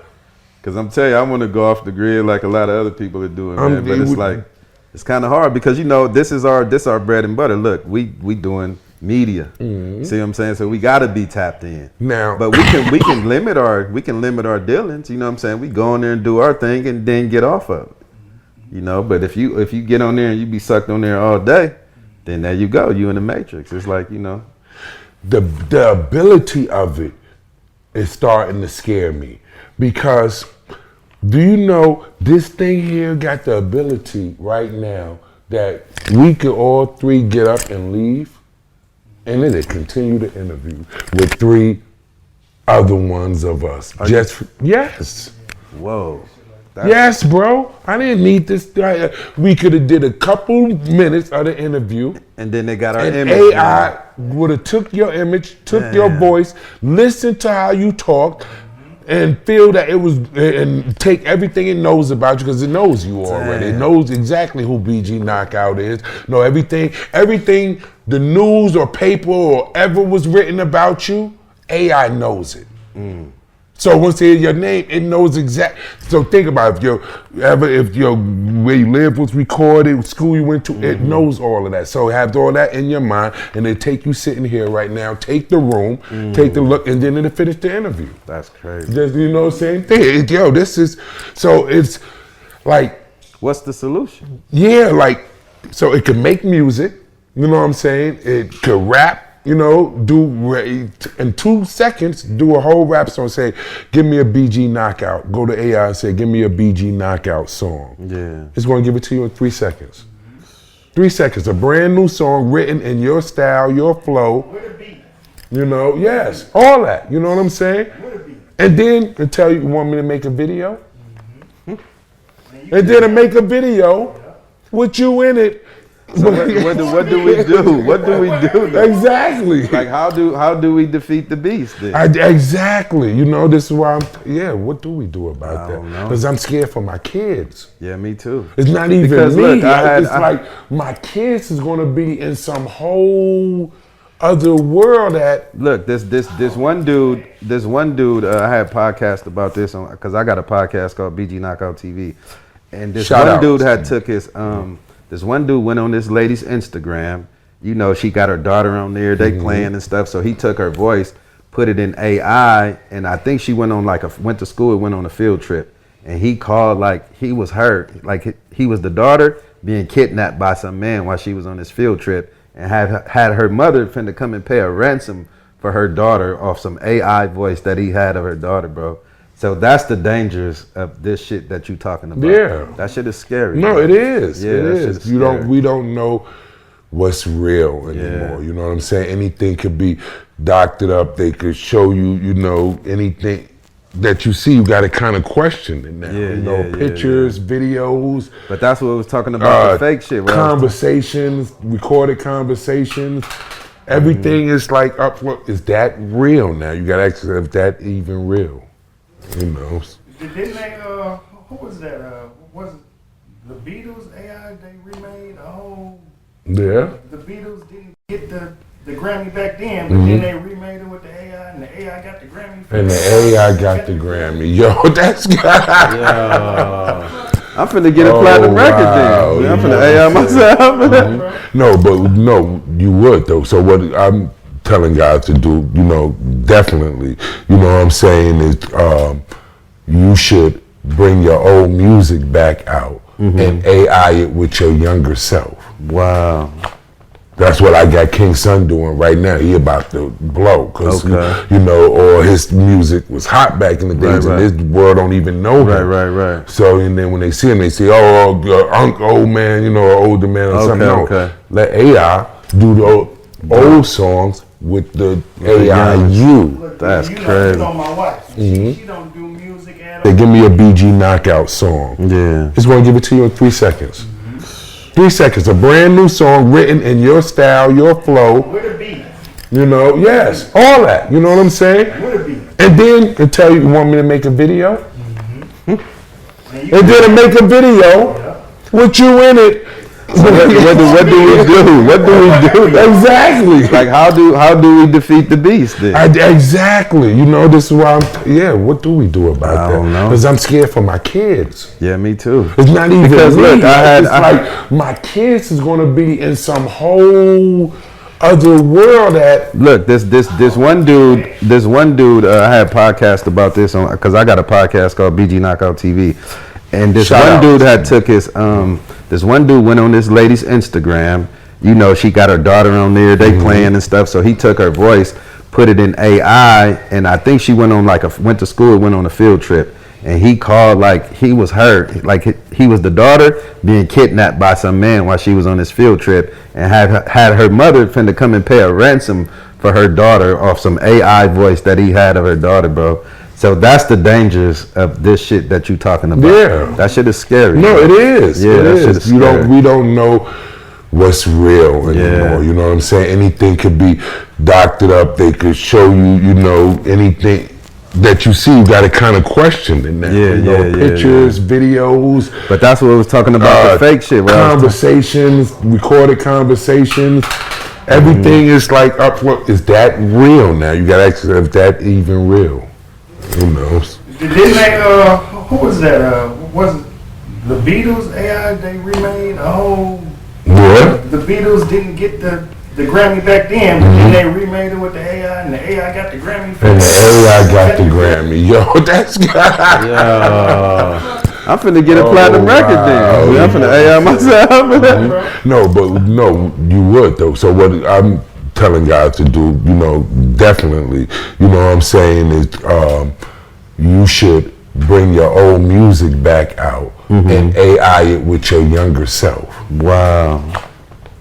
Speaker 2: because I'm telling you, I want to go off the grid like a lot of other people are doing, man. But it's like it's kind of hard because you know this our bread and butter. Look, we doing media. See what I'm saying? So we got to be tapped in.
Speaker 1: Now,
Speaker 2: but we can limit our dealings. You know what I'm saying? We go on there and do our thing and then get off of it. You know. But if you get on there and you be sucked on there all day, then there you go. You in the matrix. It's like, you know,
Speaker 1: the ability of it is starting to scare me because do you know this thing here got the ability right now that we could all three get up and leave and it'll continue the interview with three other ones of us. Yes.
Speaker 2: Whoa.
Speaker 1: Yes, bro. I didn't need this. We could have did a couple minutes of the interview.
Speaker 2: And then they got our
Speaker 1: and
Speaker 2: image.
Speaker 1: AI would have took your image, took your voice, listened to how you talk, and feel that it was, and take everything it knows about you because it knows you already. It knows exactly who BG Knocc Out is. Know everything, the news or paper or ever was written about you, AI knows it. So once they hear your name, it knows exact. So think about if your where you live was recorded, school you went to, it knows all of that. So have all that in your mind, and they take you sitting here right now, take the room, take the look, and then it'll finish the interview.
Speaker 2: That's crazy.
Speaker 1: Just, you know, same thing. Yo, this is so it's like.
Speaker 2: What's the solution?
Speaker 1: Yeah, like so it can make music. You know what I'm saying? It could rap. You know, in 2 seconds, do a whole rap song. Say, give me a BG Knocc Out. Go to AI and say, give me a BG Knocc Out song.
Speaker 2: Yeah.
Speaker 1: It's going to give it to you in 3 seconds. 3 seconds, a brand new song written in your style, your flow.
Speaker 3: With a beat.
Speaker 1: You know, yes, all that. You know what I'm saying?
Speaker 3: With a beat.
Speaker 1: And then to tell you want me to make a video? And then make a video with you in it.
Speaker 2: So what do we do? What do we do? Though?
Speaker 1: Exactly.
Speaker 2: Like how do we defeat the beast? Then?
Speaker 1: Exactly. You know, this is why what do we do about that?
Speaker 2: don't know.
Speaker 1: Because I'm scared for my kids.
Speaker 2: Yeah, me too.
Speaker 1: It's not even
Speaker 2: because,
Speaker 1: me.
Speaker 2: Look,
Speaker 1: like my kids is gonna be in some whole other world that
Speaker 2: look, this one dude I had a podcast about this on because I got a podcast called BG Knocc Out TV. And this dude had took his this one dude went on this lady's Instagram. You know, she got her daughter on there, they playing and stuff. So he took her voice, put it in AI, and I think she went on went to school and went on a field trip. And he called like he was her, like he was the daughter being kidnapped by some man while she was on this field trip, and had her mother finna come and pay a ransom for her daughter off some AI voice that he had of her daughter, bro. So that's the dangers of this shit that you talking about.
Speaker 1: Yeah.
Speaker 2: That shit is scary.
Speaker 1: No,
Speaker 2: bro.
Speaker 1: it is.
Speaker 2: Yeah,
Speaker 1: it
Speaker 2: that
Speaker 1: is.
Speaker 2: shit is scary.
Speaker 1: We don't know what's real anymore.
Speaker 2: Yeah.
Speaker 1: You know what I'm saying? Anything could be doctored up. They could show you, you know, anything that you see, you got to kind of question it now.
Speaker 2: Yeah,
Speaker 1: you know,
Speaker 2: yeah,
Speaker 1: pictures, videos.
Speaker 2: But that's what we was talking about, the fake shit.
Speaker 1: Conversations, recorded conversations. Everything is like up. Is that real now? You got to ask if that even real. You know.
Speaker 3: Didn't they, who was that? Was it the Beatles AI they remade a whole...
Speaker 1: Yeah.
Speaker 3: The Beatles didn't get the Grammy back then, but then they remade it with the AI, and the AI got the Grammy.
Speaker 1: And the AI got the Grammy. Yo, that's good.
Speaker 2: I'm finna get a platinum record then. I'm finna AI myself.
Speaker 1: No, but no, you would though. So what I'm telling guys to do, you know, definitely, you know what I'm saying, is you should bring your old music back out and AI it with your younger self.
Speaker 2: Wow.
Speaker 1: That's what I got King Son doing right now. He about to blow, cause you know, or his music was hot back in the days, and this world don't even know him.
Speaker 2: Right.
Speaker 1: So and then when they see him, they say, "Oh, uncle, old man, you know, or older man, or something." No, let AI do the old songs with the AI you.
Speaker 3: Look,
Speaker 2: That's
Speaker 3: you
Speaker 2: crazy.
Speaker 3: know my wife. She don't do music at all.
Speaker 1: They give me a BG Knocc Out song.
Speaker 2: Yeah.
Speaker 1: Just want to give it to you in 3 seconds. 3 seconds, a brand new song written in your style, your flow.
Speaker 3: With a beat.
Speaker 1: You know, yes, all that. You know what I'm saying?
Speaker 3: With a beat.
Speaker 1: And then they tell you want me to make a video, and then make a video with you in it.
Speaker 2: So what do we do? What do we do?
Speaker 1: Exactly.
Speaker 2: Like how do we defeat the beast then?
Speaker 1: Exactly. You know, this is why what do we do about that?
Speaker 2: I don't know.
Speaker 1: Because I'm scared for my kids.
Speaker 2: Yeah, me too.
Speaker 1: It's not even
Speaker 2: because
Speaker 1: me.
Speaker 2: Look,
Speaker 1: like my kids is gonna be in some whole other world that
Speaker 2: look, this one dude I had a podcast about this on because I got a podcast called BG Knocc Out TV, and this dude had took his this one dude went on this lady's Instagram. You know, she got her daughter on there, they playing and stuff. So he took her voice, put it in AI, and I think she went on went to school, went on a field trip. And he called like he was her, like he was the daughter being kidnapped by some man while she was on this field trip, and had her mother finna come and pay a ransom for her daughter off some AI voice that he had of her daughter, bro. So that's the dangers of this shit that you talking about.
Speaker 1: Yeah.
Speaker 2: That shit is scary.
Speaker 1: No,
Speaker 2: bro.
Speaker 1: it is.
Speaker 2: Yeah,
Speaker 1: it
Speaker 2: that
Speaker 1: is.
Speaker 2: shit is scary.
Speaker 1: We don't know what's real anymore.
Speaker 2: Yeah.
Speaker 1: You know what I'm saying? Anything could be doctored up. They could show you, you know, anything that you see, you got to kind of question it now.
Speaker 2: Yeah,
Speaker 1: you know, pictures, videos.
Speaker 2: But that's what I was talking about, the fake shit.
Speaker 1: Conversations, recorded conversations. Everything is like up. Is that real now? You got to ask if that even real. Who knows?
Speaker 3: Didn't they, who was that? Was it the Beatles AI they remade a whole...
Speaker 1: What?
Speaker 3: The Beatles didn't get the Grammy back then, but then they remade it with the AI, and the AI got the Grammy.
Speaker 1: And the AI got the Grammy. Yo, that's good.
Speaker 2: I'm finna get a platinum record then. I'm finna AI myself.
Speaker 1: No, but no, you would though. So what I'm telling guys to do, you know, definitely, you know what I'm saying, is you should bring your old music back out and AI it with your younger self.
Speaker 2: Wow.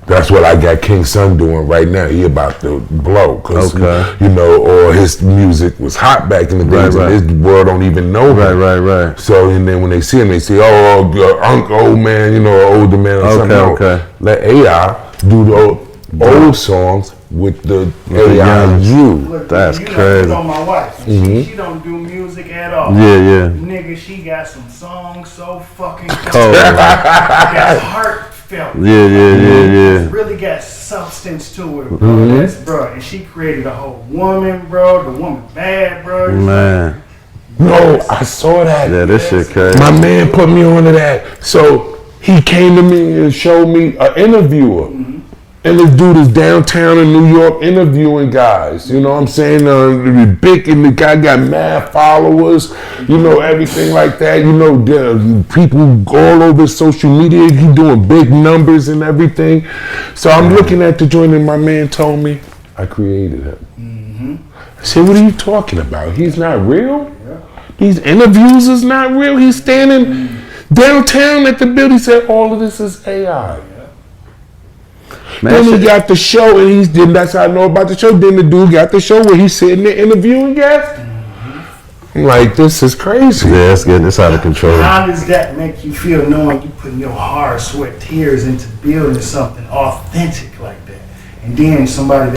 Speaker 1: That's what I got King Son doing right now. He about to blow, cause or his music was hot back in the days, and this world don't even know him.
Speaker 2: Right.
Speaker 1: So and then when they see him, they say, "Oh, uncle, old man, older man." Or something.
Speaker 2: Okay.
Speaker 1: Let AI do the old songs with the AI you.
Speaker 3: Look,
Speaker 2: That's
Speaker 3: crazy.
Speaker 2: crazy.
Speaker 3: You know my wife. She don't do music at all.
Speaker 2: Yeah.
Speaker 3: Nigga, she got some songs so fucking cold. That's heartfelt.
Speaker 2: Yeah.
Speaker 3: It's really got substance to it, bro. That's, bro. And she created a whole woman, bro. The woman bad, bro.
Speaker 2: Man.
Speaker 1: No, I saw that.
Speaker 2: Yeah, this shit crazy.
Speaker 1: My man put me onto that. So he came to me and showed me an interviewer. And this dude is downtown in New York interviewing guys. You know what I'm saying? Big, and the guy got mad followers, everything like that. People all over social media. He doing big numbers and everything. So I'm looking at the joint and my man told me, I created him. I said, what are you talking about? He's not real? These interviews is not real? He's standing downtown at the building. He said, all of this is AI.
Speaker 2: Man,
Speaker 1: then he got the show, and that's how I know about the show. Then the dude got the show where he's sitting there interviewing guests. I'm like, this is crazy.
Speaker 2: Yeah, it's getting this out of control.
Speaker 3: How does that make you feel knowing you putting your hard, sweat, tears into building something authentic like that? And then somebody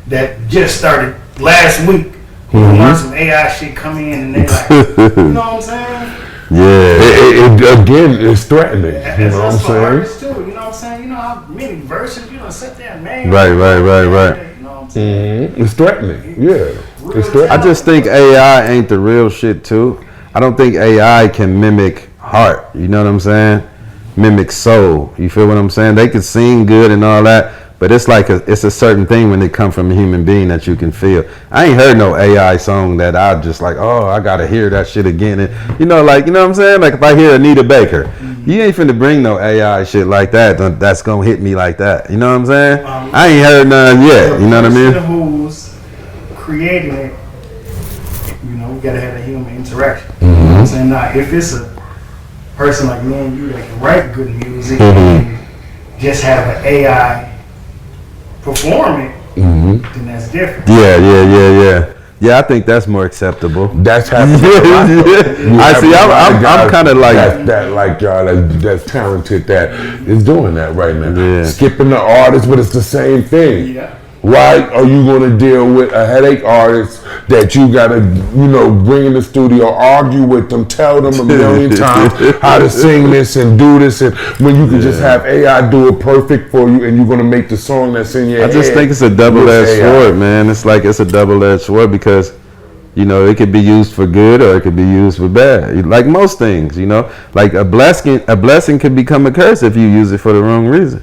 Speaker 3: that just started last week, learn some AI shit come in and they like, you know what I'm saying?
Speaker 2: Yeah.
Speaker 1: Again, it's threatening. You know what I'm saying?
Speaker 3: Artists too, you know what I'm saying? You know how many verses sit there and name.
Speaker 2: Right.
Speaker 3: You know what I'm saying?
Speaker 1: It's threatening. Yeah. It's threatening.
Speaker 2: I just think AI ain't the real shit too. I don't think AI can mimic heart. You know what I'm saying? Mimic soul. You feel what I'm saying? They can sing good and all that, but it's like it's a certain thing when it come from a human being that you can feel. I ain't heard no AI song that I just like, oh, I gotta hear that shit again. And you know what I'm saying? Like if I hear Anita Baker, you ain't finna bring no AI shit like that. That's gonna hit me like that. You know what I'm saying? I ain't heard none yet. You know what I mean?
Speaker 3: The who's creating it, we gotta have a human interaction. You know what I'm saying? Now, if it's a person like me and you that can write good music and just have an AI perform it, then that's different.
Speaker 2: Yeah, I think that's more acceptable.
Speaker 1: That's happening a lot.
Speaker 2: I see. I'm kind of like
Speaker 1: that. Like y'all that's talented that is doing that right now.
Speaker 2: Yeah.
Speaker 1: Skipping the artist, but it's the same thing.
Speaker 3: Yeah.
Speaker 1: Why are you going to deal with a headache artist that you got to, bring in the studio, argue with them, tell them a million times how to sing this and do this, and when you can just have AI do it perfect for you, and you're going to make the song that's in your head.
Speaker 2: I just think it's a double-edged sword, man. It's like it's a double-edged sword because, it could be used for good or it could be used for bad. Like most things, like a blessing could become a curse if you use it for the wrong reason.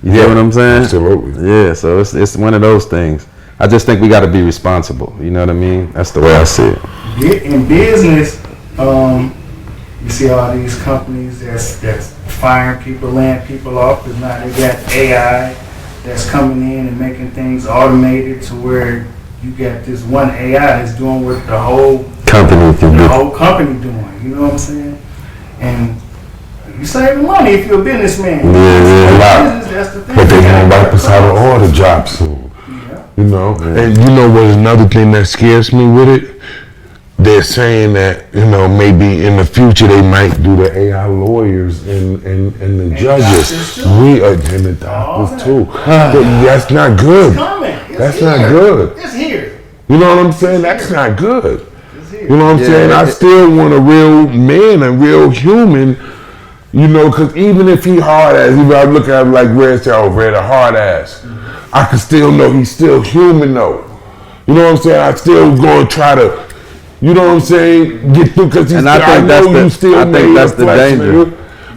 Speaker 2: You know what I'm saying?
Speaker 1: Absolutely.
Speaker 2: Yeah, so it's one of those things. I just think we got to be responsible. You know what I mean? That's the way I see it.
Speaker 3: In business, you see all these companies that's firing people, laying people off because now they got AI that's coming in and making things automated to where you got this one AI that's doing what the whole company doing. You know what I'm saying? And you saving money if you're a businessman. That's the thing.
Speaker 1: But they're going to wipe us out of all the jobs soon. And what another thing that scares me with it? They're saying that, maybe in the future they might do the AI lawyers and the judges. And the doctors too. That's not good. That's not good.
Speaker 3: It's here.
Speaker 1: You know what I'm saying? That's not good. You know what I'm saying? I still want a real man, a real human. Because even if he hard ass, even I look at him like Red a hard ass, I can still know he's still human though. You know what I'm saying? I still going to try to, you know what I'm saying, get through because he's.
Speaker 2: I think that's the danger.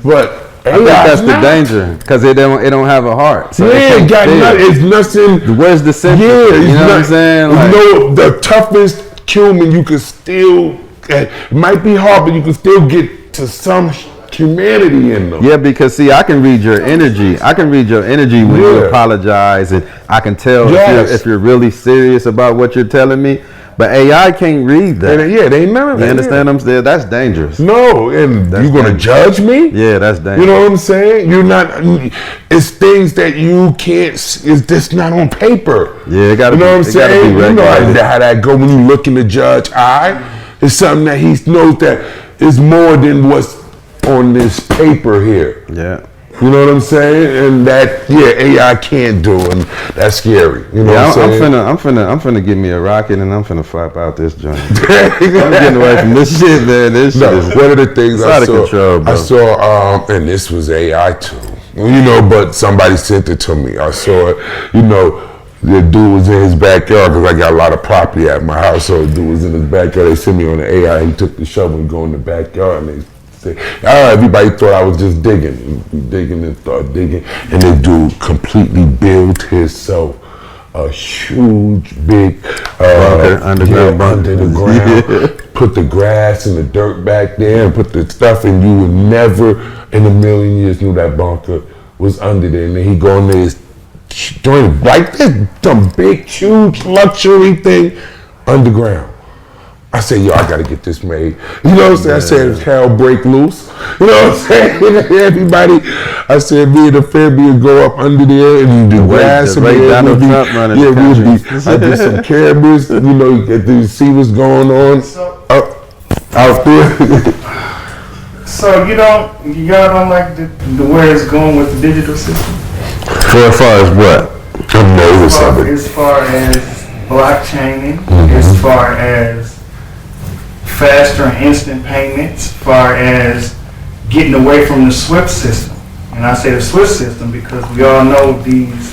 Speaker 1: But
Speaker 2: I think that's the danger because it don't have a heart. So
Speaker 1: it's nothing.
Speaker 2: Where's the sense?
Speaker 1: Yeah,
Speaker 2: you know what I'm saying?
Speaker 1: The toughest human you can still. It might be hard, but you can still get to some humanity in them.
Speaker 2: Yeah, because see, I can read your energy. I can read your energy when you apologize, and I can tell if you're really serious about what you're telling me. But AI can't read that.
Speaker 1: They none of that.
Speaker 2: You understand what I'm saying? That's dangerous.
Speaker 1: No, and
Speaker 2: That's
Speaker 1: you gonna
Speaker 2: dangerous.
Speaker 1: judge me?
Speaker 2: Yeah, that's dangerous.
Speaker 1: You know what I'm saying? You're not. It's things that you can't. It's just not on paper.
Speaker 2: Yeah, it gotta.
Speaker 1: You know what I'm
Speaker 2: it gotta
Speaker 1: saying?
Speaker 2: be
Speaker 1: You know
Speaker 2: regulated.
Speaker 1: how that go when you look in the judge eye. It's something that he knows that is more than what's on this paper here.
Speaker 2: Yeah.
Speaker 1: You know what I'm saying? And that, AI can't do, and that's scary. You know what I'm saying?
Speaker 2: I'm finna get me a rocket and I'm finna flap out this joint. I'm getting away from this shit, man. This shit is
Speaker 1: one of the things
Speaker 2: out of control, bro.
Speaker 1: I saw, and this was AI too. You know, but somebody sent it to me. I saw it. You know, the dude was in his backyard because I got a lot of property at my house. So the dude was in his backyard. They sent me on the AI. He took the shovel and go in the backyard, and they say, everybody thought I was just digging and start digging. And the dude completely built himself a huge, big
Speaker 2: underground bunker.
Speaker 1: under the ground. Put the grass and the dirt back there and put the stuff, and you would never in a million years knew that bunker was under there. And then he go in there, joint like this, some big, huge luxury thing underground. I said, yo, I gotta get this made. You know what I'm saying? I said, hell break loose. You know what I'm saying? Everybody, I said, me and the family would go up under there and the grass and
Speaker 2: Donald Trump running the country.
Speaker 1: I did some cameras, you know, get to see what's going on out there.
Speaker 3: So y'all don't like the where it's going with the digital system?
Speaker 1: As far as what? I'm nervous of it.
Speaker 3: As far as blockchaining, as far as faster and instant payments, as far as getting away from the SWIFT system. And I say the SWIFT system because we all know these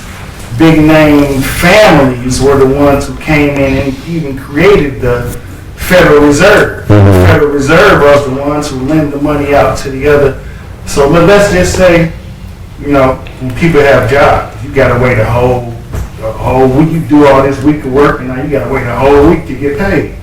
Speaker 3: big name families were the ones who came in and even created the Federal Reserve. The Federal Reserve was the ones who lend the money out to the other. So let's just say, you know, when people have jobs, you gotta wait a whole week. You do all this week of work, and now you gotta wait a whole week to get paid.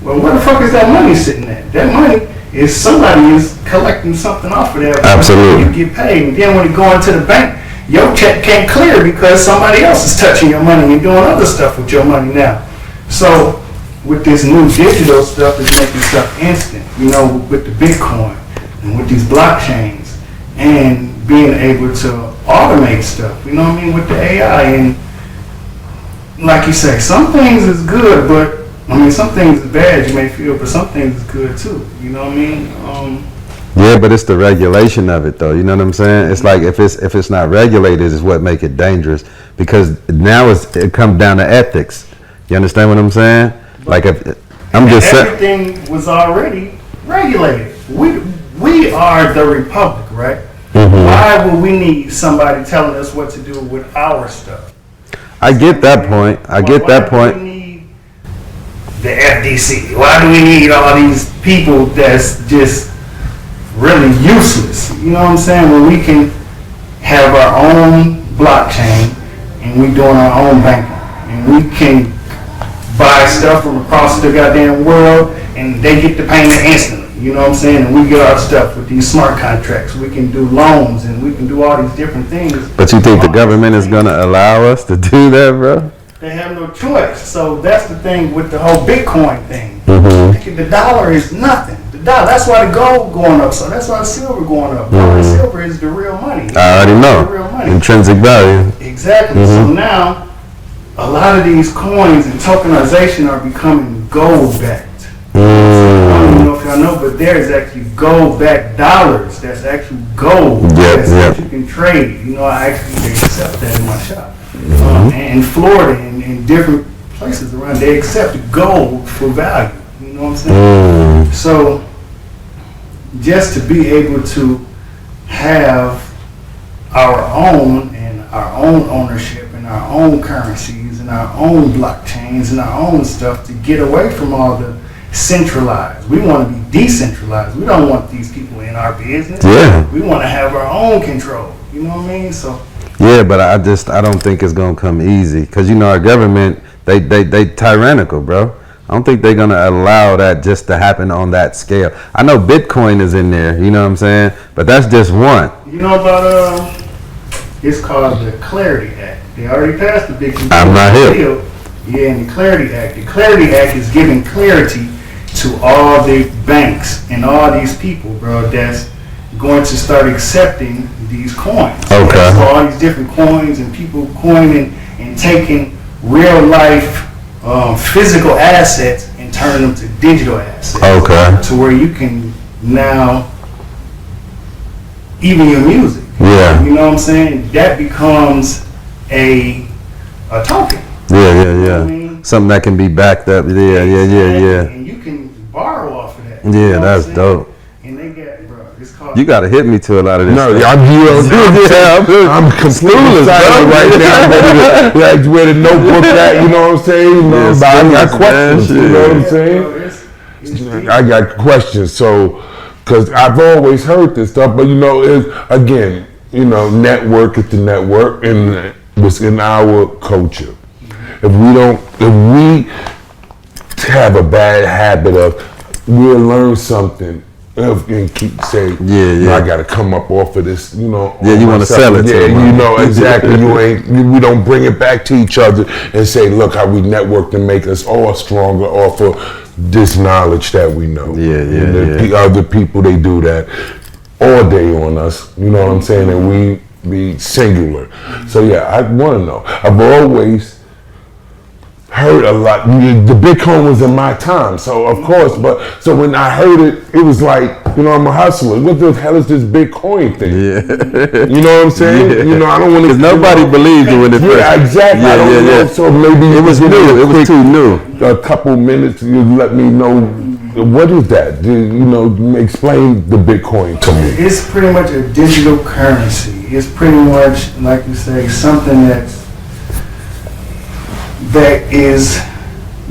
Speaker 3: Well, where the fuck is that money sitting at? That money is somebody is collecting something off of that.
Speaker 2: Absolutely.
Speaker 3: You get paid, and then when you go into the bank, your check can't clear because somebody else is touching your money and doing other stuff with your money now. So with this new digital stuff, it's making stuff instant. You know, with the Bitcoin and with these blockchains and being able to automate stuff. You know what I mean, with the AI. And like you say, some things is good, but I mean, some things is bad, you may feel, but some things is good too. You know what I mean?
Speaker 2: Yeah, but it's the regulation of it, though. You know what I'm saying? It's like if it's not regulated, is what make it dangerous. Because now it comes down to ethics. You understand what I'm saying? Like
Speaker 3: everything was already regulated. We are the republic, right? Why would we need somebody telling us what to do with our stuff?
Speaker 2: I get that point.
Speaker 3: Why do we need the FDC? Why do we need all these people that's just really useless? You know what I'm saying? When we can have our own blockchain and we doing our own banking, and we can buy stuff from across the goddamn world and they get the payment instantly. You know what I'm saying? And we get our stuff with these smart contracts. We can do loans and we can do all these different things.
Speaker 2: But you think the government is going to allow us to do that, bro?
Speaker 3: They have no choice. So that's the thing with the whole Bitcoin thing. The dollar is nothing. That's why the gold going up. So that's why the silver going up. Gold and silver is the real money.
Speaker 2: I already know.
Speaker 3: The real money.
Speaker 2: Intrinsic value.
Speaker 3: Exactly. So now a lot of these coins and tokenization are becoming gold backed. I don't know if y'all know, but there's actually gold-backed dollars. That's actual gold that you can trade. You know, I actually accept that in my shop. And in Florida and in different places around, they accept gold for value. You know what I'm saying? So just to be able to have our own and our own ownership and our own currencies and our own blockchains and our own stuff to get away from all the centralized. We want to be decentralized. We don't want these people in our business.
Speaker 2: Yeah.
Speaker 3: We want to have our own control. You know what I mean? So.
Speaker 2: Yeah, but I don't think it's gonna come easy because you know our government they tyrannical, bro. I don't think they're gonna allow that just to happen on that scale. I know Bitcoin is in there. You know what I'm saying? But that's just one.
Speaker 3: You know about it's called the Clarity Act. They already passed the big.
Speaker 2: I'm not here.
Speaker 3: Yeah, and the Clarity Act. The Clarity Act is giving clarity to all the banks and all these people, bro, that's going to start accepting these coins.
Speaker 2: Okay.
Speaker 3: So all these different coins and people coining and taking real life physical assets and turning them to digital assets.
Speaker 2: Okay.
Speaker 3: To where you can now, even your music.
Speaker 2: Yeah.
Speaker 3: You know what I'm saying? That becomes a token.
Speaker 2: Yeah.
Speaker 3: You know what I mean?
Speaker 2: Something that can be backed up. Yeah.
Speaker 3: And you can borrow off of that. You
Speaker 2: Yeah,
Speaker 3: know what
Speaker 2: that's
Speaker 3: I'm saying?
Speaker 2: dope.
Speaker 3: And they got, bro, it's called.
Speaker 2: You gotta hit me to a lot of this.
Speaker 1: No,
Speaker 2: stuff.
Speaker 1: I'm completely silent right now. Like where the notebook at, you know what I'm saying? You know, but I got questions, you know what I'm saying?
Speaker 3: Bro, it's deep.
Speaker 1: I got questions, so, because I've always heard this stuff, but you know, again, you know, network is the network, and what's in our culture. If we have a bad habit of, we'll learn something and keep saying, I got to come up off of this, you know.
Speaker 2: Yeah, you want to sell it to them.
Speaker 1: You know, exactly. We don't bring it back to each other and say, look how we network to make us all stronger off of this knowledge that we know. The other people, they do that all day on us, you know what I'm saying? And we be singular. So yeah, I want to know. I've always heard a lot. The Bitcoin was in my time, so of course. But so when I heard it, it was like, you know, I'm a hustler. What the hell is this Bitcoin thing?
Speaker 2: Yeah.
Speaker 1: You know what I'm saying?
Speaker 2: Yeah.
Speaker 1: You know, I don't want to.
Speaker 2: Because nobody believed you when it first.
Speaker 1: Yeah, exactly. I don't know. So maybe
Speaker 2: it was new. It was too new.
Speaker 1: A couple minutes, you let me know what is that? You know, explain the Bitcoin to me.
Speaker 3: It's pretty much a digital currency. It's pretty much, like you say, something that is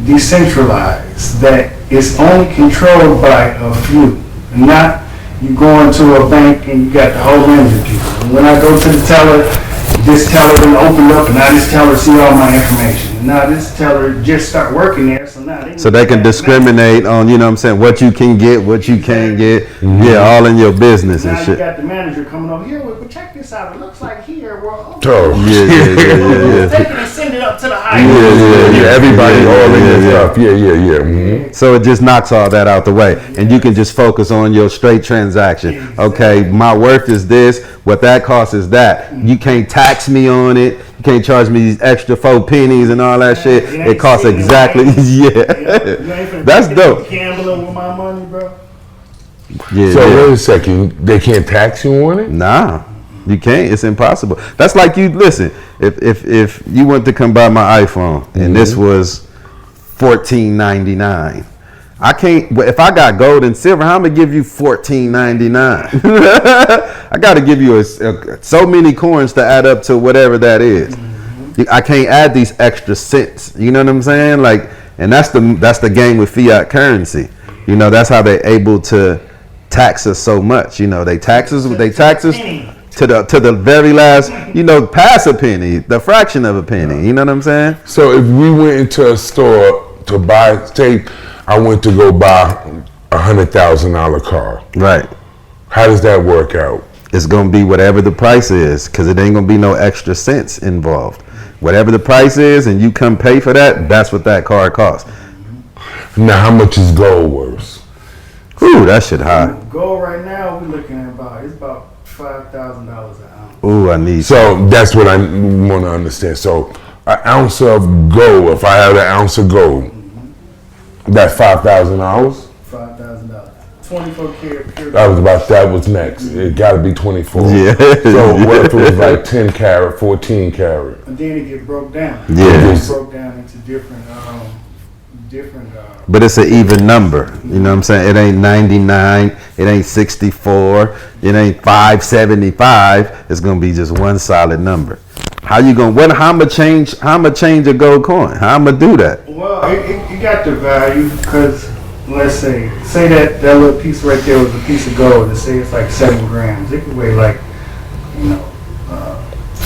Speaker 3: decentralized, that is only controlled by a few. Not you go into a bank and you got the whole range of people. And when I go to the teller, this teller then opened up and now this teller see all my information. And now this teller just start working there, so
Speaker 2: they can discriminate on, you know what I'm saying, what you can get, what you can't get. Yeah, all in your business and
Speaker 3: now
Speaker 2: shit.
Speaker 3: you got the manager coming over here. Well, check this out. It looks like here. Well,
Speaker 2: Yeah.
Speaker 3: Take it and send it up to the high.
Speaker 1: Yeah. Everybody all in your stuff. Yeah. Mm-hmm.
Speaker 2: So it just knocks all that out the way, and you can just focus on your straight transaction.
Speaker 3: Exactly.
Speaker 2: Okay, my worth is this. What that costs is that. You can't tax me on it. You can't charge me these extra 4 pennies and all that shit. It costs exactly. That's dope.
Speaker 3: Gambling with my money, bro.
Speaker 2: Yeah.
Speaker 1: So wait a second, they can't tax you on it?
Speaker 2: Nah, you can't. It's impossible. That's like you listen. If you went to come buy my iPhone and this was $14.99, I can't. If I got gold and silver, how am I gonna give you $14.99? I got to give you so many coins to add up to whatever that is. I can't add these extra cents. You know what I'm saying? Like, and that's the game with fiat currency. You know, that's how they're able to tax us so much. You know, they tax us to the very last, you know, past a penny, the fraction of a penny. You know what I'm saying?
Speaker 1: So if we went into a store to buy, say I went to go buy $100,000 car.
Speaker 2: Right.
Speaker 1: How does that work out?
Speaker 2: It's gonna be whatever the price is, because it ain't gonna be no extra cents involved. Whatever the price is, and you come pay for that, that's what that car costs.
Speaker 1: Now, how much is gold worth?
Speaker 2: Ooh, that shit high.
Speaker 3: Gold right now, we're looking at about $5,000 an ounce.
Speaker 2: Ooh, I need.
Speaker 1: So that's what I want to understand. So an ounce of gold, if I had an ounce of gold, that's $5,000.
Speaker 3: $5,000. 24 karat pure.
Speaker 1: That was next. It got to be 24.
Speaker 2: Yeah.
Speaker 1: So what if it was like 10 karat, 14 karat?
Speaker 3: And then it get broke down.
Speaker 2: Yeah.
Speaker 3: It broke down into different.
Speaker 2: But it's an even number. You know what I'm saying? It ain't 99. It ain't 64. It ain't 575. It's gonna be just one solid number. How you gonna? How I'ma change a gold coin? How I'ma do that?
Speaker 3: Well, it got the value because let's say that little piece right there was a piece of gold. Let's say it's like 7 grams. It could weigh like, you know,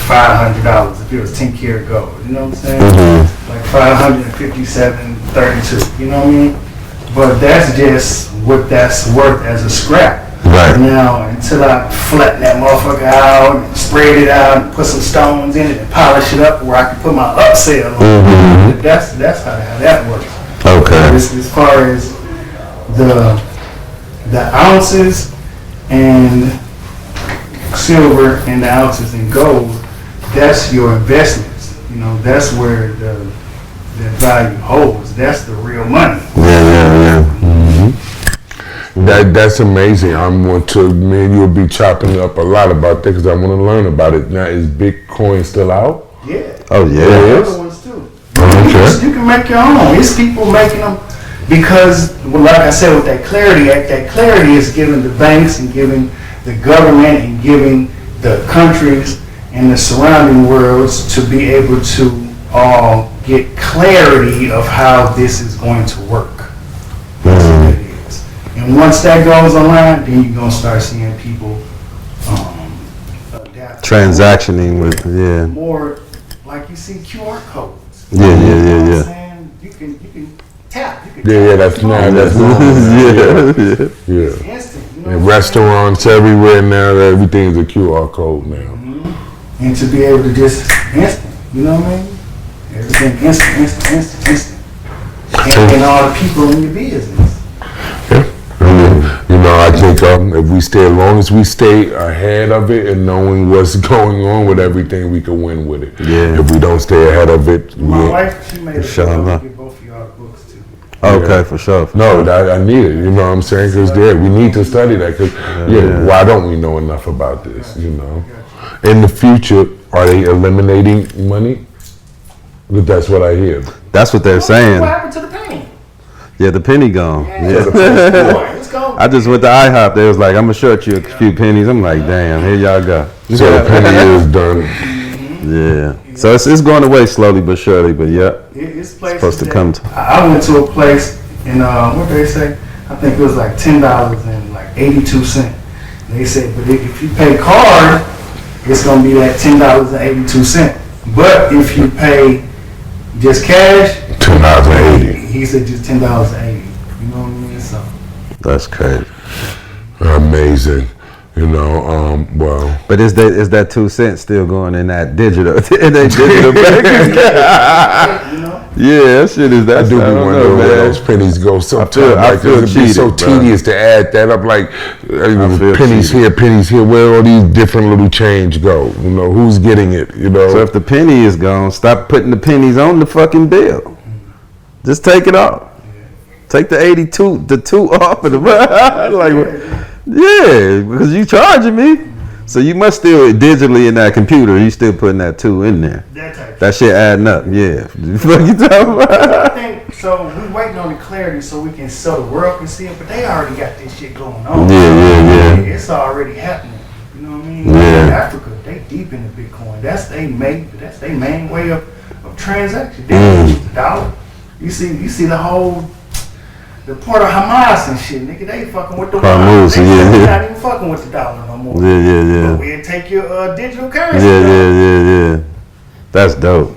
Speaker 3: $500 if it was 10 karat gold. You know what I'm saying?
Speaker 2: Mm-hmm.
Speaker 3: Like 557.32. You know what I mean? But that's just what that's worth as a scrap.
Speaker 2: Right. Right.
Speaker 3: Now, until I flatten that motherfucker out, and spread it out, and put some stones in it, and polish it up where I can put my upsell on. That's how that works.
Speaker 2: Okay.
Speaker 3: As far as the ounces and silver and the ounces in gold, that's your investments. You know, that's where the value holds. That's the real money.
Speaker 2: Yeah.
Speaker 1: That's amazing. I'm going to, man, you'll be chopping up a lot about that because I want to learn about it. Now, is Bitcoin still out?
Speaker 3: Yeah.
Speaker 2: Oh, yeah.
Speaker 1: It is?
Speaker 3: Other ones too.
Speaker 1: Okay.
Speaker 3: You can make your own. It's people making them because, well, like I said, with that Clarity Act, that clarity is giving the banks and giving the government and giving the countries and the surrounding worlds to be able to all get clarity of how this is going to work. That's what it is. And once that goes online, then you're going to start seeing people adapt.
Speaker 2: Transactioning with, yeah.
Speaker 3: More like you see QR codes.
Speaker 2: Yeah.
Speaker 3: You know what I'm saying? You can tap. You can
Speaker 1: Yeah,
Speaker 3: tap.
Speaker 1: that's normal. That's normal. Yeah.
Speaker 3: It's instant. You know
Speaker 1: And
Speaker 3: what I'm
Speaker 1: restaurants everywhere now, everything's a QR code now.
Speaker 3: saying? And to be able to just instant. You know what I mean? Everything instant. And all the people in your business.
Speaker 1: You know, I think if we stay, as long as we stay ahead of it and knowing what's going on with everything, we can win with it.
Speaker 2: Yeah.
Speaker 1: If we don't stay ahead of it,
Speaker 3: My wife, she made a
Speaker 2: Sure
Speaker 3: deal
Speaker 2: enough.
Speaker 3: to get both of y'all the books too.
Speaker 2: Okay, for sure.
Speaker 1: no, I need it. You know what I'm saying? Because we need to study that. Because why don't we know enough about this? You know, in the future, are they eliminating money? But that's what I hear.
Speaker 2: That's what they're saying.
Speaker 3: What happened to the penny?
Speaker 2: Yeah, the penny gone.
Speaker 3: Yeah. Let's go.
Speaker 2: I just went to IHOP. They was like, I'm gonna short you a few pennies. I'm like, damn, here y'all go.
Speaker 1: So the penny is done.
Speaker 2: Yeah. So it's going away slowly but surely. But yeah,
Speaker 3: It's places
Speaker 2: supposed to
Speaker 3: that-
Speaker 2: come to.
Speaker 3: I went to a place in what did they say? I think it was like $10.82. They said, but if you pay card, it's gonna be that $10.82. But if you pay just cash,
Speaker 1: $10.80.
Speaker 3: he said just $10.80. You know what I mean? So
Speaker 2: That's crazy.
Speaker 1: Amazing. You know, well.
Speaker 2: But is that 2 cents still going in that digital in that digital bank?
Speaker 3: you know,
Speaker 2: Yeah, that shit is that.
Speaker 1: I do be
Speaker 2: don't
Speaker 1: wondering
Speaker 2: know,
Speaker 1: where
Speaker 2: man.
Speaker 1: those pennies go sometimes.
Speaker 2: I feel
Speaker 1: It'd be so
Speaker 2: cheated, bro.
Speaker 1: tedious to add that up. Like,
Speaker 2: feel
Speaker 1: pennies
Speaker 2: cheated.
Speaker 1: here, pennies here. Where all these different little change go? You know, who's getting it? You know.
Speaker 2: So if the penny is gone, stop putting the pennies on the fucking bill. Just take it off. Take the 82, the 2 off of the like, yeah, because you charging me. So you must still digitally in that computer. You still putting that 2 in there.
Speaker 3: that type.
Speaker 2: That shit adding up. Yeah. What you talking about?
Speaker 3: I think so. We waiting on the clarity so we can, so the world can see it. But they already got this shit going on.
Speaker 2: Yeah.
Speaker 3: It's already happening. You know what I mean?
Speaker 2: Yeah.
Speaker 3: In Africa, they deep into Bitcoin. That's their main way of transaction. They don't use the dollar. You see the whole. The Port of Hamas and shit, nigga, they fucking with the
Speaker 2: Hamas,
Speaker 3: dollar. They
Speaker 2: yeah.
Speaker 3: not even fucking with the dollar no more.
Speaker 2: Yeah.
Speaker 3: But we'll take your digital currency.
Speaker 2: Yeah. That's dope.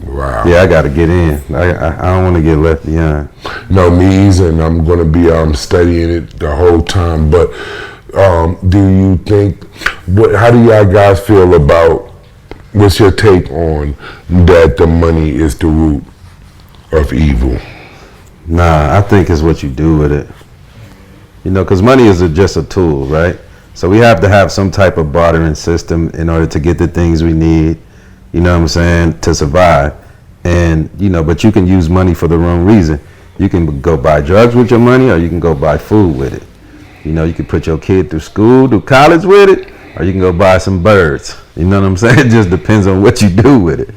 Speaker 1: Wow.
Speaker 2: Yeah, I gotta get in. I don't want to get left behind.
Speaker 1: No, me either, and I'm going to be studying it the whole time. But do you think? How do y'all guys feel about? What's your take on that? The money is the root of evil.
Speaker 2: Nah, I think it's what you do with it. You know, because money is just a tool, right? So we have to have some type of bartering system in order to get the things we need, you know what I'm saying, to survive. And, you know, but you can use money for the wrong reason. You can go buy drugs with your money, or you can go buy food with it. You know, you can put your kid through school, through college with it, or you can go buy some birds. You know what I'm saying? It just depends on what you do with it.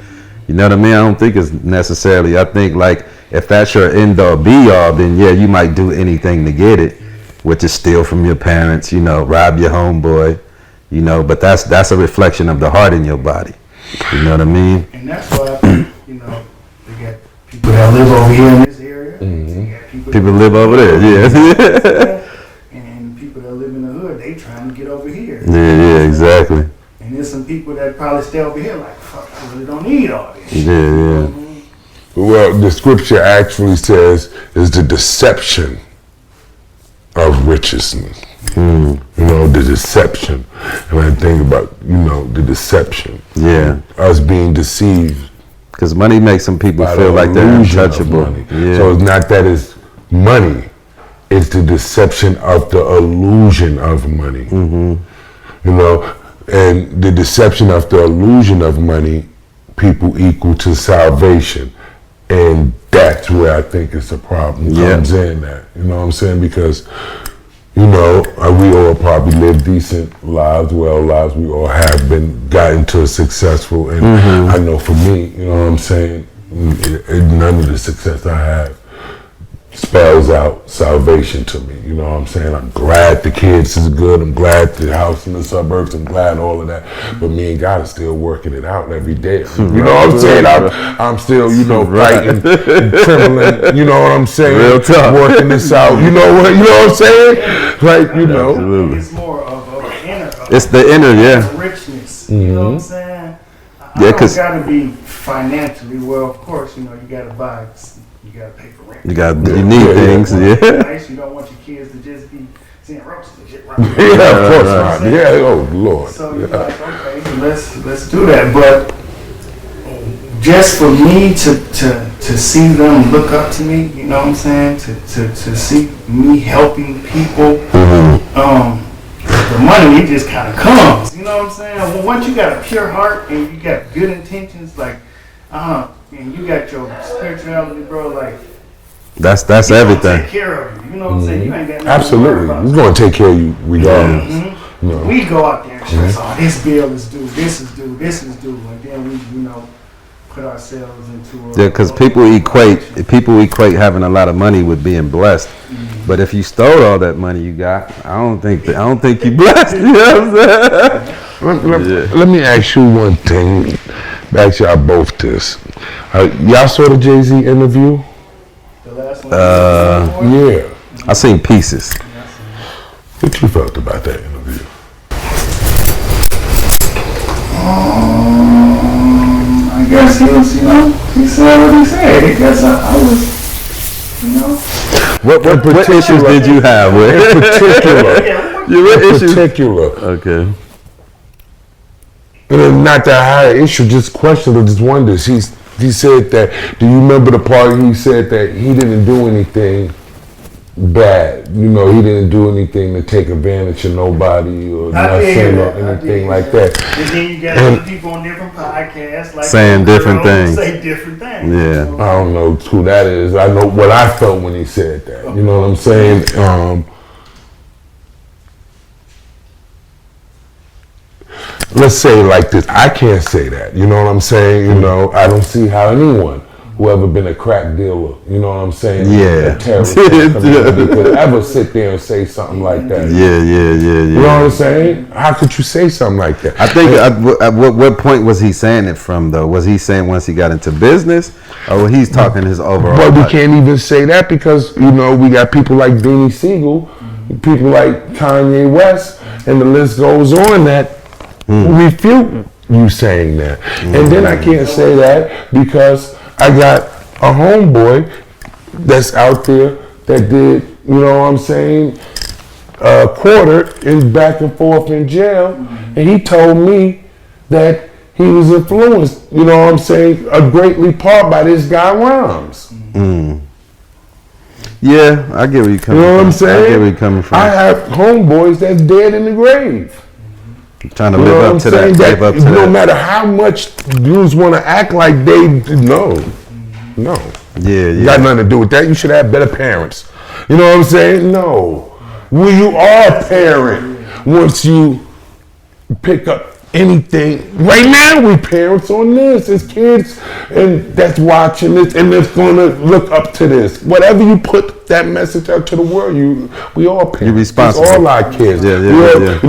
Speaker 2: You know what I mean? I don't think it's necessarily, I think like, if that's your end all be all, then yeah, you might do anything to get it, which is steal from your parents, you know, rob your homeboy, you know, but that's a reflection of the heart in your body. You know what I mean?
Speaker 3: And that's why, you know, they got people that live over here in this area. They got
Speaker 2: People live over there, yeah.
Speaker 3: And people that live in the hood, they trying to get over here.
Speaker 2: Yeah, exactly.
Speaker 3: And there's some people that probably stay over here like, fuck, I really don't need all this.
Speaker 2: Yeah.
Speaker 1: Well, the scripture actually says is the deception of riches. You know, the deception. And I think about, you know, the deception.
Speaker 2: Yeah.
Speaker 1: Us being deceived.
Speaker 2: Because money makes some people feel like they're untouchable.
Speaker 1: Yeah. So it's not that it's money. It's the deception of the illusion of money. You know, and the deception of the illusion of money, people equal to salvation. And that's where I think it's a problem comes in at. You know what I'm saying? Because, you know, we all probably live decent lives, lives. We all have gotten to a successful, and I know for me, you know what I'm saying, none of the success I have spells out salvation to me. You know what I'm saying? I'm glad the kids is good. I'm glad the house in the suburbs. I'm glad all of that. But me and God are still working it out every day. You know what I'm saying? I'm still, you know, fighting, trembling. You know what I'm saying?
Speaker 2: Real tough.
Speaker 1: Working this out. You know what? You know what I'm saying? Like, you know.
Speaker 3: Absolutely. It's more of an inner.
Speaker 2: It's the inner,
Speaker 3: richness. You know what I'm saying? I don't gotta be financially well. Of course, you know you gotta buy. You gotta pay for rent.
Speaker 2: You need things.
Speaker 3: Nice. You don't want your kids to just be seeing roaches and shit. Right?
Speaker 1: Yeah, of course not. Yeah, oh Lord.
Speaker 3: So you're like, okay, let's do that. But just for me to see them look up to me, you know what I'm saying? To see me helping people, the money it just kind of comes. You know what I'm saying? Well, once you got a pure heart and you got good intentions, like and you got your spirituality, bro, like
Speaker 2: that's everything.
Speaker 3: Take care of you. You know what I'm saying? You ain't got nothing
Speaker 1: Absolutely. He's gonna take care of you regardless. You know.
Speaker 3: We go out there and say, oh, this bill is due, this is due, this is due, and then we, you know, put ourselves into
Speaker 2: because people equate having a lot of money with being blessed. But if you stole all that money you got, I don't think you blessed. You know what I'm saying?
Speaker 1: Let me ask you one thing. Ask y'all both this. Y'all saw the Jay-Z interview?
Speaker 3: The last one.
Speaker 1: Yeah.
Speaker 2: I seen pieces.
Speaker 1: What you felt about that interview?
Speaker 3: I guess he was, you know, he said what he said. I guess I was, you know.
Speaker 2: What issues did you have with?
Speaker 1: In particular.
Speaker 2: Okay.
Speaker 1: And not that I had an issue, just question or just wonders. He said that, do you remember the part he said that he didn't do anything bad? You know, he didn't do anything to take advantage of nobody or nothing or anything like that.
Speaker 3: And then you got other people on different podcasts like
Speaker 2: saying different things.
Speaker 3: Say different things.
Speaker 2: Yeah.
Speaker 1: I don't know who that is. I know what I felt when he said that. You know what I'm saying? Let's say it like this. I can't say that. You know what I'm saying? You know, I don't see how anyone who ever been a crack dealer, you know what I'm saying?
Speaker 2: Yeah.
Speaker 1: A terrorist could ever sit there and say something like that.
Speaker 2: Yeah.
Speaker 1: You know what I'm saying? How could you say something like that?
Speaker 2: I think at what point was he saying it from though? Was he saying once he got into business, or he's talking his overall?
Speaker 1: But we can't even say that because, you know, we got people like Beanie Siegel, people like Kanye West, and the list goes on that refute you saying that. And then I can't say that because I got a homeboy that's out there that did, you know what I'm saying, a quarter and back and forth in jail, and he told me that he was influenced, you know what I'm saying, a greatly part by this guy Rhymes.
Speaker 2: Yeah, I get where you're coming from.
Speaker 1: You know what I'm saying?
Speaker 2: I get where you're coming from.
Speaker 1: I have homeboys that's dead in the grave.
Speaker 2: Trying to live up to that.
Speaker 1: No matter how much dudes want to act like they no. You got nothing to do with that. You should have better parents. You know what I'm saying? No. Well, you are a parent once you pick up anything. Right now, we parents on this as kids, and that's watching this, and that's going to look up to this. Whatever you put that message out to the world, we all parents.
Speaker 2: You're responsible.
Speaker 1: It's all our kids.
Speaker 2: Yeah.
Speaker 1: You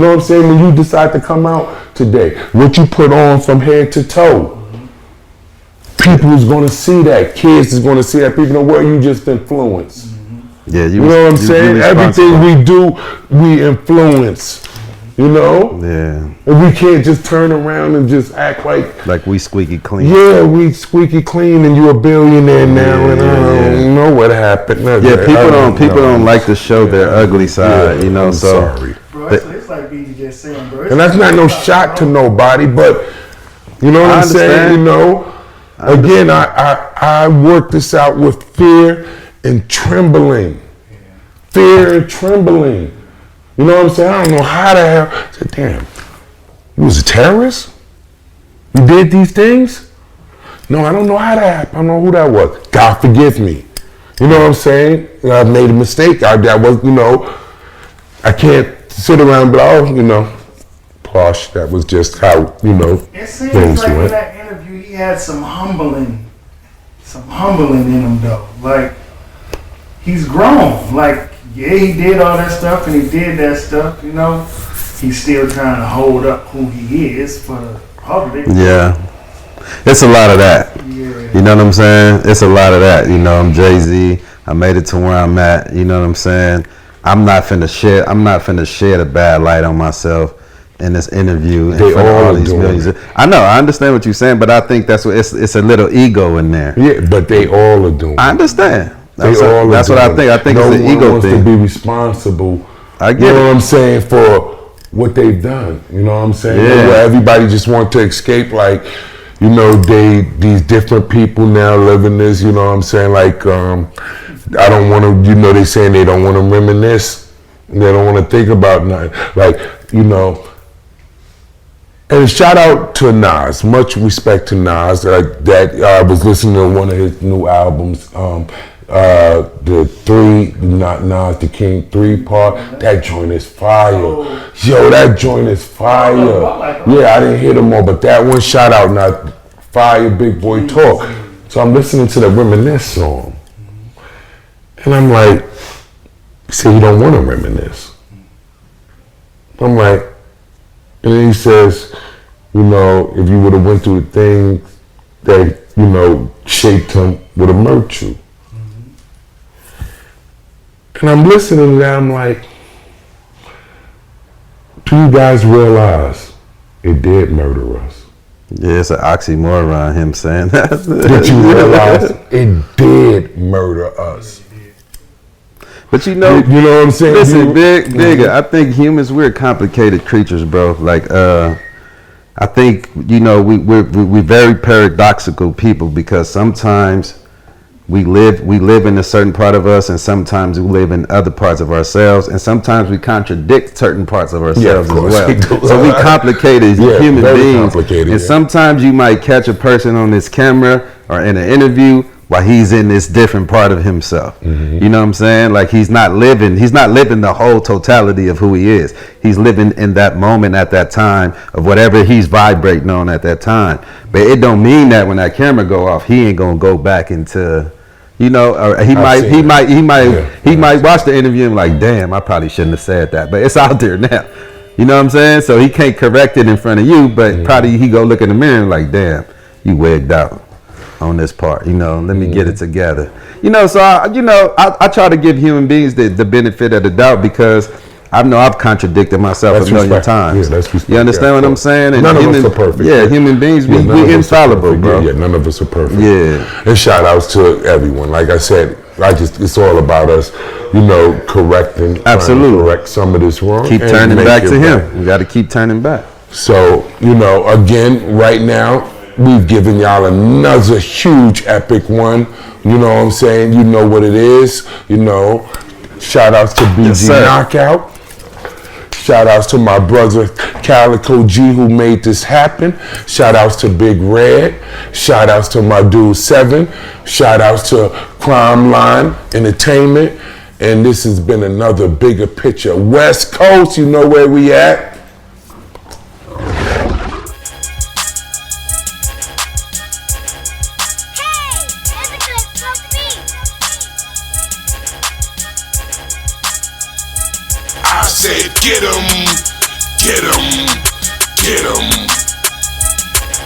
Speaker 1: know what I'm saying? When you decide to come out today, what you put on from head to toe, people is going to see that. Kids is going to see that. People in the world, you just influence.
Speaker 2: Yeah,
Speaker 1: you know what I'm saying? Everything we do, we influence. You know?
Speaker 2: Yeah.
Speaker 1: And we can't just turn around and just act like
Speaker 2: we squeaky clean.
Speaker 1: Yeah, we squeaky clean and you a billionaire now and I don't know what happened.
Speaker 2: Yeah, people don't like to show their ugly side, you know,
Speaker 1: I'm
Speaker 2: so.
Speaker 1: Sorry.
Speaker 3: Bro, it's like BG just saying, bro.
Speaker 1: And that's not no shot to nobody, but you know what I'm saying? You know? Again, I work this out with fear and trembling. Fear and trembling. You know what I'm saying? I don't know how the hell. I said, damn, you was a terrorist? You did these things? No, I don't know how that happened. I don't know who that was. God forgive me. You know what I'm saying? I made a mistake. That was, you know, I can't sit around and be like, oh, you know, Posh, that was just how, you know,
Speaker 3: it seems like in that interview he had some humbling in him though. Like, he's grown. Like, yeah, he did all that stuff and he did that stuff, you know. He's still trying to hold up who he is for the public.
Speaker 2: Yeah. It's a lot of that.
Speaker 3: Yeah.
Speaker 2: You know what I'm saying? It's a lot of that. You know, I'm Jay-Z. I made it to where I'm at. You know what I'm saying? I'm not finna shed a bad light on myself in this interview in front of all these millions. I know, I understand what you're saying, but I think that's what it's a little ego in there.
Speaker 1: Yeah, but they all are doing it.
Speaker 2: I understand.
Speaker 1: That's
Speaker 2: what I think. I think it's an ego thing.
Speaker 1: No one wants to be responsible.
Speaker 2: I get
Speaker 1: it. You know
Speaker 2: it.
Speaker 1: what I'm saying, for what they've done. You know what I'm saying?
Speaker 2: Yeah.
Speaker 1: Where everybody just want to escape, like, you know, these different people now living this, you know what I'm saying? Like, I don't want to, you know, they saying they don't want to reminisce. They don't want to think about nothing. Like, you know, and shout out to Nas. Much respect to Nas. I was listening to one of his new albums, the Nas the King 3-part. That joint is fire. Yo, that joint is fire. Yeah, I didn't hear them all, but that one, shout out, not fire, Big Boy Talk. So I'm listening to the Reminisce song. And I'm like, see, you don't want to reminisce. I'm like, and then he says, you know, if you would have went through the things that, you know, shaped him, would have murked you. And I'm listening to that, I'm like, do you guys realize it did murder us?
Speaker 2: Yeah, it's an oxymoron, him saying that.
Speaker 1: Did you realize it did murder us?
Speaker 2: But you know what I'm saying? Listen, Bigga, I think humans, we're complicated creatures, bro. Like, I think, you know, we're very paradoxical people, because sometimes we live in a certain part of us, and sometimes we live in other parts of ourselves, and sometimes we contradict certain parts of ourselves as well. So we complicated human beings. And sometimes you might catch a person on this camera or in an interview while he's in this different part of himself. Mm-hmm. You know what I'm saying? Like, he's not living the whole totality of who he is. He's living in that moment at that time of whatever he's vibrating on at that time. But it don't mean that when that camera go off, he ain't gonna go back into, you know, or he might watch the interview and be like, damn, I probably shouldn't have said that. But it's out there now. You know what I'm saying? So he can't correct it in front of you, but probably he go look in the mirror and like, damn, you wigged out on this part, you know, let me get it together. You know, so I try to give human beings the benefit of the doubt, because I know I've contradicted myself a million times. Yeah, you understand what I'm saying? And
Speaker 1: none of us are perfect.
Speaker 2: Yeah, human beings, we infallible, bro.
Speaker 1: Yeah, none of us are perfect.
Speaker 2: Yeah.
Speaker 1: And shout outs to everyone. Like I said, it's all about us, you know, correcting.
Speaker 2: Absolutely.
Speaker 1: Correct some of this wrong.
Speaker 2: Keep turning back to him. We got to keep turning back.
Speaker 1: So, you know, again, right now, we've given y'all another huge epic one. You know what I'm saying? You know what it is. You know, shout outs to BG Knocc Out. Shout outs to my brother Calico G, who made this happen. Shout outs to Big Red. Shout outs to my dude 7. Shout outs to Crime Line Entertainment. And this has been another Bigga Picture. West Coast, you know where we at. I said, get 'em, get 'em, get 'em.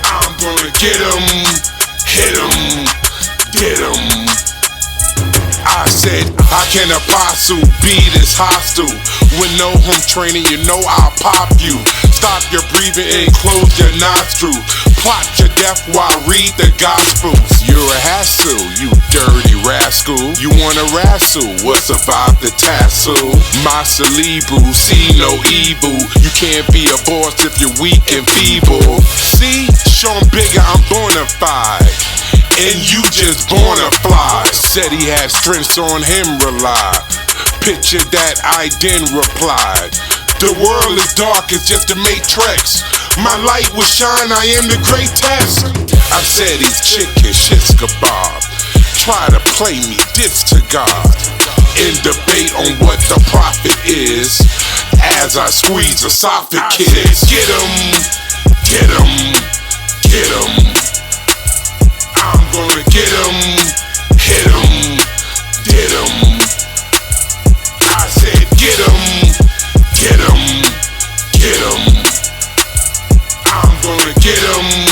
Speaker 1: I'm gonna get 'em, hit 'em, get 'em. I said, How can a apostle be this hostile? With no home training, you know I'll pop you. Stop your breathing and close your nostrils. Plot your death while I read the gospels. You're a hassle, you dirty rascal. You wanna wrestle, what survive the tassel? My cerebral, see no evil. You can't be a boss if you're weak and feeble. See, show 'em bigger, I'm bona fide. And you just born a fly. Said he had strengths on him rely. Picture that I then replied. The world is dark, it's just a matrix. My light will shine, I am the greatest. I said he's chicken, shit's kebab. Try to play me, this to God. In debate on what the profit is. As I squeeze esophagus. Get him, get him, get him. I'm gonna get him, hit him, did him. I said get him, get him, get him. I'm gonna get him.